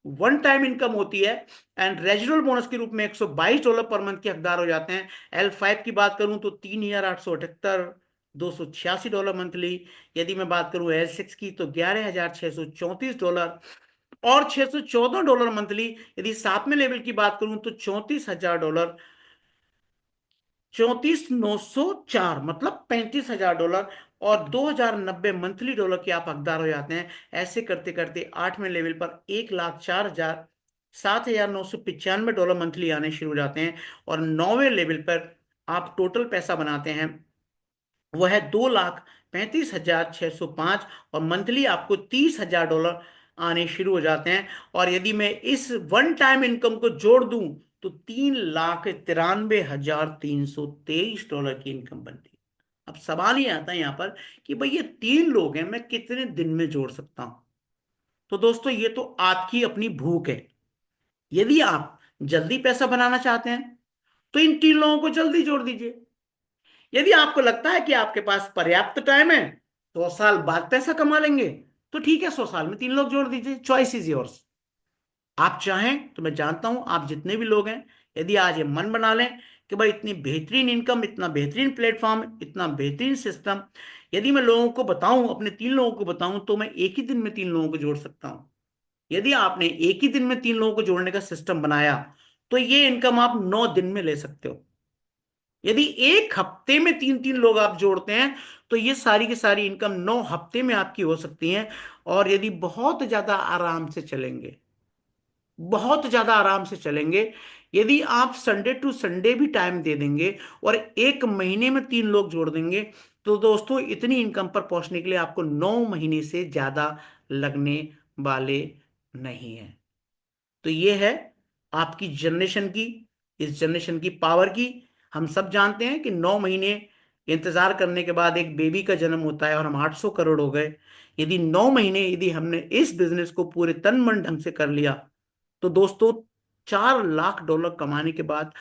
वन टाइम इनकम होती है। एंड रेजिडुअल बोनस के रूप में $122 पर मंथ के हकदार हो जाते हैं। L5 की बात करूं तो 3,878, $286 मंथली। यदि मैं बात करूं L6 की तो $11,634 और $614 मंथली। यदि 7वें लेवल की बात करूं तो $34,000, 34,904 मतलब $35,000, और 2,090 मंथली के आप हकदार हो जाते हैं। ऐसे करते करते 8वें लेवल पर 1,04,000, $7,995 मंथली आने शुरू हो जाते हैं। और 9वें लेवल पर आप टोटल पैसा बनाते हैं वो है $2,35,605, और मंथली आपको $30,000 आने शुरू हो जाते हैं। और यदि मैं इस वन टाइम इनकम को जोड़ दूं तो $3,93,323 की इनकम बनती है। अब सवाल ये आता है यहाँ पर कि भाई ये 3 लोग हैं, मैं कितने दिन में जोड़ सकता हूं। तो दोस्तों ये तो आपकी अपनी भूख है। यदि आप जल्दी पैसा बनाना चाहते हैं तो इन 3 लोगों को जल्दी जोड़ दीजिए। यदि आपको लगता है कि आपके पास पर्याप्त टाइम है, 100 साल बाद पैसा कमा लेंगे, तो ठीक है, 100 साल में 3 लोग जोड़ दीजिए, चॉइस इज योर्स। आप चाहें तो मैं जानता हूं आप जितने भी लोग हैं, यदि आज ये मन बना लें कि भाई इतनी बेहतरीन इनकम, इतना बेहतरीन प्लेटफॉर्म, इतना बेहतरीन सिस्टम, यदि मैं लोगों को बताऊं, अपने 3 लोगों को बताऊं, तो मैं एक ही दिन में 3 लोगों को जोड़ सकता हूं। यदि आपने एक ही दिन में 3 लोगों को जोड़ने का सिस्टम बनाया तो ये इनकम आप 9 दिन में ले सकते हो। यदि एक हफ्ते में 3 3 लोग आप जोड़ते हैं तो ये सारी की सारी इनकम 9 हफ्ते में आपकी हो सकती है। और यदि बहुत ज्यादा आराम से चलेंगे, बहुत ज्यादा आराम से चलेंगे, यदि आप संडे टू संडे भी टाइम दे देंगे और एक महीने में 3 लोग जोड़ देंगे, तो दोस्तों इतनी इनकम पर पहुंचने के लिए आपको 9 महीने से ज्यादा लगने वाले नहीं है। तो ये है आपकी जनरेशन की, इस जनरेशन की पावर की। हम सब जानते हैं कि 9 महीने इंतजार करने के बाद एक बेबी का जन्म होता है और हम 800 करोड़ हो गए। यदि 9 महीने यदि हमने इस बिजनेस को पूरे तन मन ढंग से कर लिया, तो दोस्तों 4 लाख डॉलर कमाने के बाद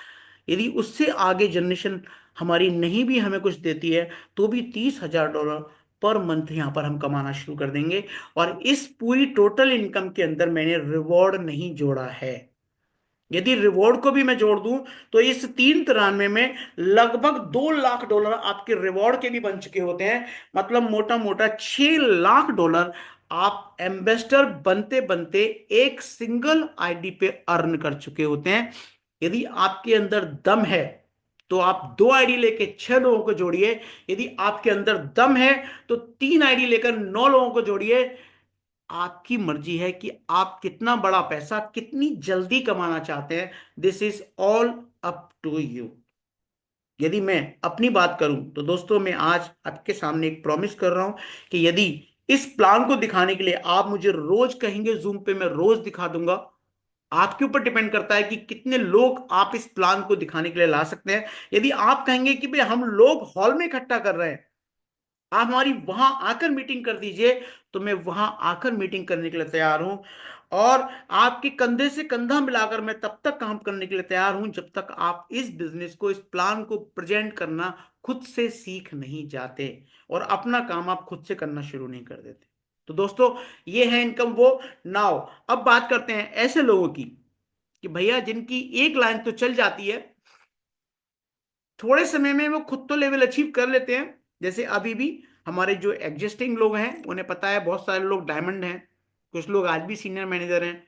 यदि उससे आगे जनरेशन हमारी नहीं भी हमें कुछ देती है, तो भी 30,000 डॉलर पर मंथ यहाँ पर हम कमाना शुरू कर देंगे। और इस पूरी टोटल इनकम के अंदर मैंने रिवॉर्ड नहीं जोड़ा है। यदि रिवॉर्ड को भी मैं जोड़ दूं, तो इस 3 93 में लगभग 2 लाख डॉलर आपके रिवॉर्ड के भी बन चुके होते हैं। मतलब मोटा मोटा 6 लाख डॉलर आप एम्बेसडर बनते बनते एक सिंगल आईडी पे अर्न कर चुके होते हैं। यदि आपके अंदर दम है, तो आप 2 आईडी लेके 6 लोगों को जोड़िए। यदि आपके अंदर दम है, तो 3 आईडी लेकर 9 लोगों को जोड़िए। आपकी मर्जी है कि आप कितना बड़ा पैसा कितनी जल्दी कमाना चाहते हैं। This is all up to you. यदि मैं अपनी बात करूं, तो दोस्तों मैं आज आपके सामने एक प्रॉमिस कर रहा हूं कि यदि इस प्लान को दिखाने के लिए आप मुझे रोज कहेंगे जूम पे, मैं रोज दिखा दूंगा। आपके ऊपर डिपेंड करता है कि कितने लोग आप इस प्लान को दिखाने के लिए ला सकते हैं। यदि आप कहेंगे कि भाई हम लोग हॉल में इकट्ठा कर रहे हैं, आप हमारी वहां आकर मीटिंग कर दीजिए, तो मैं वहां आकर मीटिंग करने के लिए तैयार हूं। और आपके कंधे से कंधा मिलाकर मैं तब तक काम करने के लिए तैयार हूं जब तक आप इस बिजनेस को, इस प्लान को प्रेजेंट करना खुद से सीख नहीं जाते और अपना काम आप खुद से करना शुरू नहीं कर देते। तो दोस्तों, ये है इनकम वो। नाउ अब बात करते हैं ऐसे लोगों की कि भैया जिनकी एक लाइन तो चल जाती है, थोड़े समय में वो खुद तो लेवल अचीव कर लेते हैं। जैसे अभी भी हमारे जो एग्जिस्टिंग लोग हैं उन्हें पता है, बहुत सारे लोग डायमंड हैं, कुछ लोग आज भी सीनियर मैनेजर हैं,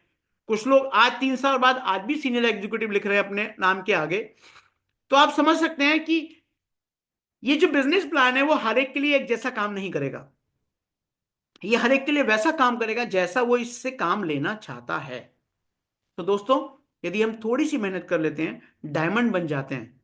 कुछ लोग आज 3 साल बाद आज भी सीनियर एग्जीक्यूटिव लिख रहे हैं अपने नाम के आगे। तो आप समझ सकते हैं कि ये जो बिजनेस प्लान है वो हर एक के लिए एक जैसा काम नहीं करेगा। ये हर एक के लिए वैसा काम करेगा जैसा वो इससे काम लेना चाहता है। तो दोस्तों, यदि हम थोड़ी सी मेहनत कर लेते हैं, डायमंड बन जाते हैं,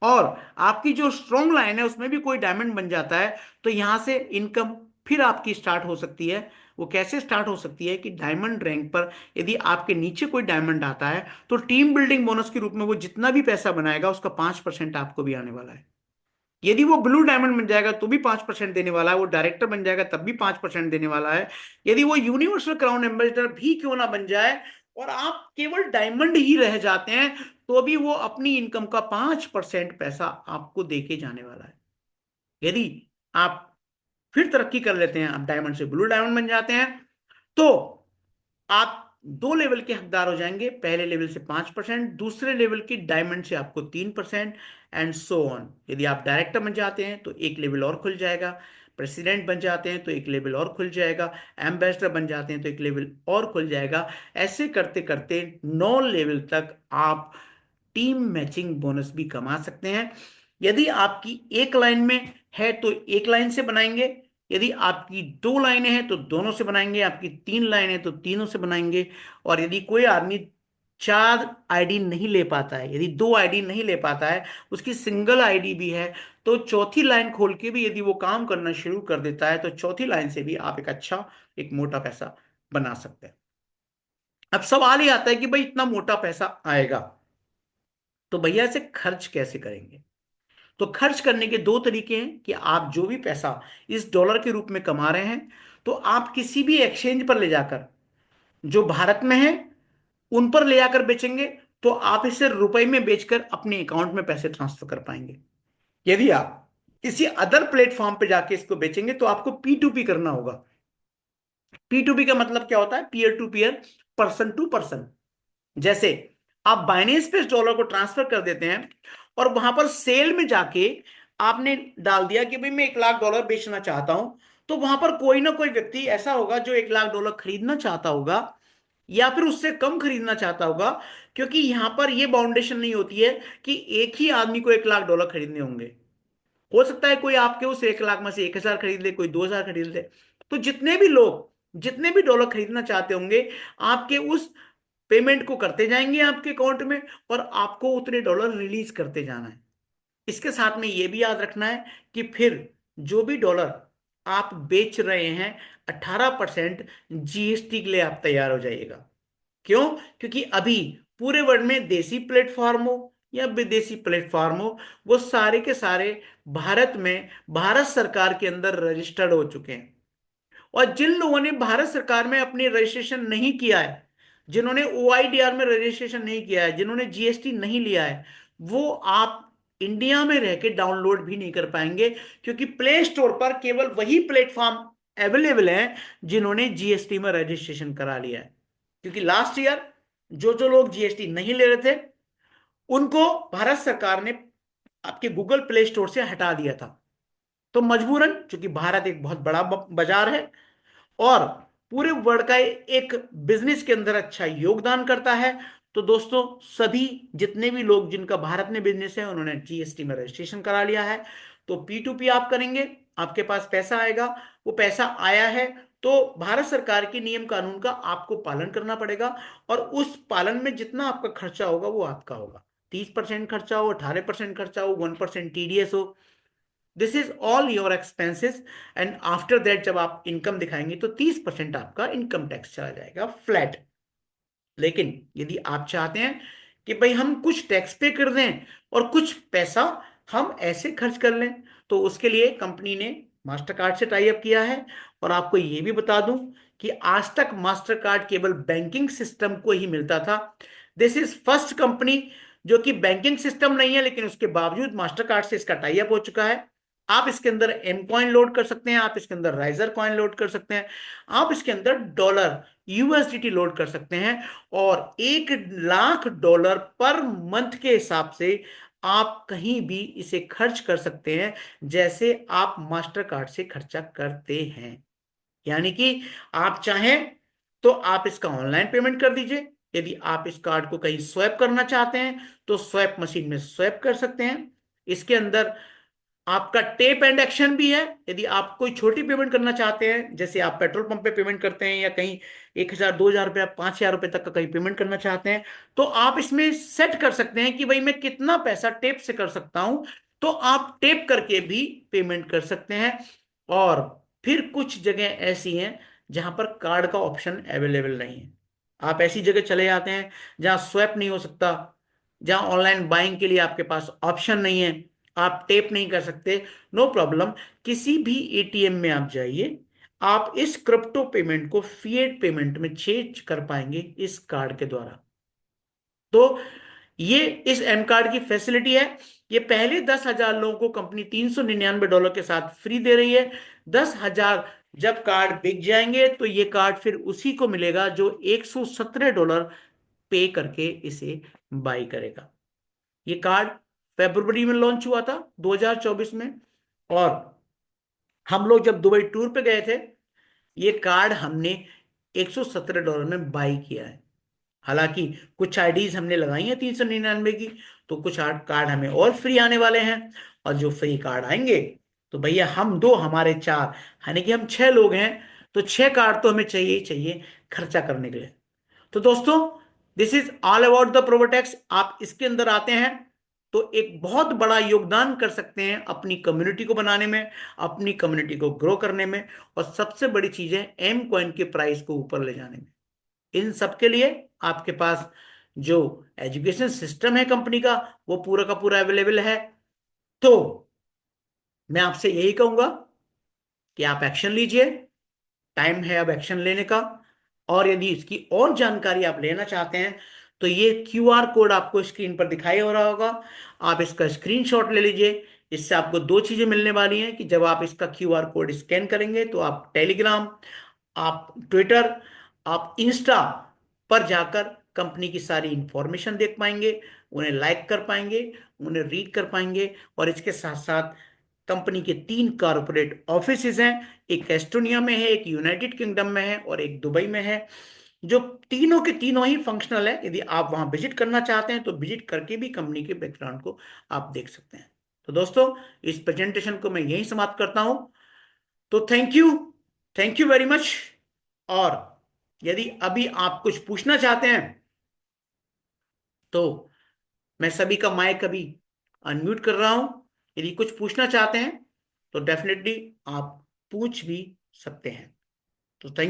और आपकी जो स्ट्रॉन्ग लाइन है उसमें भी कोई डायमंड बन जाता है, तो यहां से इनकम फिर आपकी स्टार्ट हो सकती है। वो कैसे स्टार्ट हो सकती है कि डायमंड रैंक पर यदि आपके नीचे कोई डायमंड आता है, तो टीम बिल्डिंग बोनस के रूप में वो जितना भी पैसा बनाएगा उसका 5% आपको भी आने वाला है। यदि वो ब्लू डायमंड बन जाएगा तो भी 5% देने वाला है, वो डायरेक्टर बन जाएगा तब भी 5% देने वाला है। यदि वो यूनिवर्सल क्राउन एम्बेसडर भी क्यों ना बन जाए और आप केवल डायमंड ही रह जाते हैं, तो भी वो अपनी इनकम का 5% पैसा आपको देके जाने वाला है। यदि आप फिर तरक्की कर लेते हैं, आप डायमंड से ब्लू डायमंड बन जाते हैं, तो आप 2 लेवल के हकदार हो जाएंगे। पहले लेवल से 5%, दूसरे लेवल की डायमंड से आपको 3%, एंड सो ऑन। यदि आप डायरेक्टर बन जाते हैं तो एक लेवल और खुल जाएगा, प्रेसिडेंट बन जाते हैं तो एक लेवल और खुल जाएगा, एम्बेसडर बन जाते हैं तो एक लेवल और खुल जाएगा। ऐसे करते करते 9 लेवल तक आप टीम मैचिंग बोनस भी कमा सकते हैं। यदि आपकी एक लाइन में है तो एक लाइन से बनाएंगे, यदि आपकी 2 लाइनें हैं तो दोनों से बनाएंगे, आपकी 3 लाइनें तो तीनों से बनाएंगे। और यदि कोई आदमी 4 आईडी नहीं ले पाता है, यदि 2 आईडी नहीं ले पाता है, उसकी सिंगल आईडी भी है, तो चौथी लाइन खोल के भी यदि वो काम करना शुरू कर देता है, तो चौथी लाइन से भी आप एक अच्छा, एक मोटा पैसा बना सकते हैं। अब सवाल ये आता है कि भाई इतना मोटा पैसा आएगा तो भैया इसे खर्च कैसे करेंगे। तो खर्च करने के 2 तरीके हैं कि आप जो भी पैसा इस डॉलर के रूप में कमा रहे हैं, तो आप किसी भी एक्सचेंज पर ले जाकर, जो भारत में है उन पर ले जाकर बेचेंगे, तो आप इसे रुपए में बेचकर अपने अकाउंट में पैसे ट्रांसफर कर पाएंगे। यदि आप किसी अदर प्लेटफॉर्म पे जाके इसको बेचेंगे, तो आपको P2P करना होगा। P2P का मतलब क्या होता है? Peer to peer, person to person. जैसे आप बाइनेंस पे इस डॉलर को ट्रांसफर कर देते हैं और वहां पर सेल में जाके आपने डाल दिया कि भाई मैं 1 लाख डॉलर बेचना चाहता हूं, तो वहां पर कोई ना कोई व्यक्ति ऐसा होगा जो 1 लाख डॉलर खरीदना चाहता होगा, या फिर उससे कम खरीदना चाहता होगा। क्योंकि यहां पर यह बाउंडेशन नहीं होती है कि एक ही आदमी को 1 लाख डॉलर खरीदने होंगे। हो सकता है कोई आपके उस 1 लाख में से 1,000 खरीद ले, कोई 2,000 खरीद ले। तो जितने भी लोग जितने भी डॉलर खरीदना चाहते होंगे, आपके उस पेमेंट को करते जाएंगे आपके अकाउंट में, और आपको उतने डॉलर रिलीज करते जाना है। इसके साथ में यह भी याद रखना है कि फिर जो भी डॉलर आप बेच रहे हैं, 18% जीएसटी के लिए आप तैयार हो जाइएगा। क्यों? क्योंकि अभी पूरे वर्ल्ड में देसी प्लेटफॉर्म हो या विदेशी प्लेटफॉर्म हो, वो सारे के सारे भारत में भारत सरकार के अंदर रजिस्टर्ड हो चुके हैं। और जिन लोगों ने भारत सरकार में अपनी रजिस्ट्रेशन नहीं किया है, जिन्होंने ओआईडीआर में रजिस्ट्रेशन नहीं किया है, जिन्होंने जीएसटी नहीं लिया है, वो आप इंडिया में रह के डाउनलोड भी नहीं कर पाएंगे, क्योंकि प्ले स्टोर पर केवल वही प्लेटफॉर्म अवेलेबल है जिन्होंने जीएसटी में रजिस्ट्रेशन करा लिया है। क्योंकि लास्ट ईयर जो जो लोग जीएसटी नहीं ले रहे थे, उनको भारत सरकार ने आपके गूगल प्ले स्टोर से हटा दिया था। तो मजबूरन, चूंकि भारत एक बहुत बड़ा बाजार है और पूरे वर्ल्ड का एक बिजनेस के अंदर अच्छा योगदान करता है, तो दोस्तों सभी जितने भी लोग जिनका भारत में बिजनेस है, उन्होंने जीएसटी में रजिस्ट्रेशन करा लिया है। तो P2P आप करेंगे, आपके पास पैसा आएगा। वो पैसा आया है तो भारत सरकार के नियम कानून का आपको पालन करना पड़ेगा, और उस पालन में जितना आपका खर्चा होगा वो आपका होगा। 30% खर्चा हो, 18% खर्चा हो, 1% टीडीएस हो, this is all your expenses. And after that जब आप इनकम दिखाएंगे तो 30% आपका इनकम टैक्स चला जाएगा फ्लैट। लेकिन यदि आप चाहते हैं कि भाई हम कुछ टैक्स पे कर दें और कुछ पैसा हम ऐसे खर्च कर लें, तो उसके लिए कंपनी ने मास्टर कार्ड से टाई अप किया है। और आपको ये भी बता दूं कि आज तक मास्टर कार्ड केवल बैंकिंग सिस्टम को ही मिलता था। दिस इज फर्स्ट कंपनी जो कि बैंकिंग सिस्टम नहीं है, लेकिन उसके बावजूद मास्टर कार्ड से इसका टाई अप हो चुका है। आप इसके अंदर एम कॉइन लोड कर सकते हैं, आप इसके अंदर राइजर कॉइन लोड कर सकते हैं, आप इसके अंदर डॉलर यूएसडीटी लोड कर सकते हैं। और $1,00,000 पर मंथ के हिसाब से आप कहीं भी इसे खर्च कर सकते हैं, जैसे आप मास्टर कार्ड से खर्चा करते हैं। यानी कि आप चाहें तो आप इसका ऑनलाइन पेमेंट कर दीजिए। यदि आप इस कार्ड को कहीं स्वैप करना चाहते हैं तो स्वैप मशीन में स्वैप कर सकते हैं। इसके अंदर आपका टेप एंड एक्शन भी है। यदि आप कोई छोटी पेमेंट करना चाहते हैं, जैसे आप पेट्रोल पंप पे पेमेंट करते हैं, या कहीं 1,000 2,000 रुपया 5,000 रुपए तक का कहीं पेमेंट करना चाहते हैं, तो आप इसमें सेट कर सकते हैं कि भाई मैं कितना पैसा टेप से कर सकता हूं। तो आप टेप करके भी पेमेंट कर सकते हैं। और फिर कुछ जगह ऐसी हैं जहां पर कार्ड का ऑप्शन अवेलेबल नहीं है। आप ऐसी जगह चले जाते हैं जहां स्वैप नहीं हो सकता, जहां ऑनलाइन बाइंग के लिए आपके पास ऑप्शन नहीं है, आप टेप नहीं कर सकते। नो प्रॉब्लम, किसी भी एटीएम में आप जाइए, आप इस क्रिप्टो पेमेंट को फिएट पेमेंट में चेंज कर पाएंगे इस कार्ड के द्वारा। तो ये इस एम कार्ड की फैसिलिटी है। ये पहले 10,000 लोगों को कंपनी $399 के साथ फ्री दे रही है। 10,000 जब कार्ड बिक जाएंगे तो ये कार्ड फिर उसी को मिलेगा जो $117 पे करके इसे बाई करेगा। ये कार्ड फरवरी में लॉन्च हुआ था 2024 में। और हम लोग जब दुबई टूर पे गए थे, ये कार्ड हमने $117 में बाई किया है। हालांकि कुछ आईडीज हमने लगाई हैं 399 की, तो कुछ कार्ड हमें और फ्री आने वाले हैं। और जो फ्री कार्ड आएंगे तो भैया हम दो हमारे चार, यानी कि हम 6 लोग हैं, तो 6 कार्ड तो हमें चाहिए ही चाहिए खर्चा करने के लिए। तो दोस्तों, this is all about the प्रोबोटेक्स। आप इसके अंदर आते हैं तो एक बहुत बड़ा योगदान कर सकते हैं अपनी कम्युनिटी को बनाने में, अपनी कम्युनिटी को ग्रो करने में, और सबसे बड़ी चीज है एम कॉइन के प्राइस को ऊपर ले जाने में। इन सब के लिए आपके पास जो एजुकेशन सिस्टम है कंपनी का, वो पूरा का पूरा अवेलेबल है। तो मैं आपसे यही कहूंगा कि आप एक्शन लीजिए। टाइम है अब एक्शन लेने का। और यदि इसकी और जानकारी आप लेना चाहते हैं तो ये क्यूआर कोड आपको स्क्रीन पर दिखाई हो रहा होगा, आप इसका स्क्रीनशॉट ले लीजिए। इससे आपको दो चीजें मिलने वाली हैं कि जब आप इसका क्यूआर कोड स्कैन करेंगे तो आप टेलीग्राम, आप ट्विटर, आप इंस्टा पर जाकर कंपनी की सारी इंफॉर्मेशन देख पाएंगे, उन्हें लाइक कर पाएंगे, उन्हें रीड कर पाएंगे। और इसके साथ साथ कंपनी के 3 कॉरपोरेट ऑफिसेज हैं, एक एस्टोनिया में है, एक यूनाइटेड किंगडम में है, और एक दुबई में है, जो तीनों के तीनों ही फंक्शनल है। यदि आप वहां विजिट करना चाहते हैं तो विजिट करके भी कंपनी के बैकग्राउंड को आप देख सकते हैं। तो दोस्तों, इस प्रेजेंटेशन को मैं यहीं समाप्त करता हूं। तो थैंक यू वेरी मच। और यदि अभी आप कुछ पूछना चाहते हैं तो मैं सभी का माइक अभी अनम्यूट कर रहा हूं। यदि कुछ पूछना चाहते हैं तो डेफिनेटली आप पूछ भी सकते हैं। तो थैंक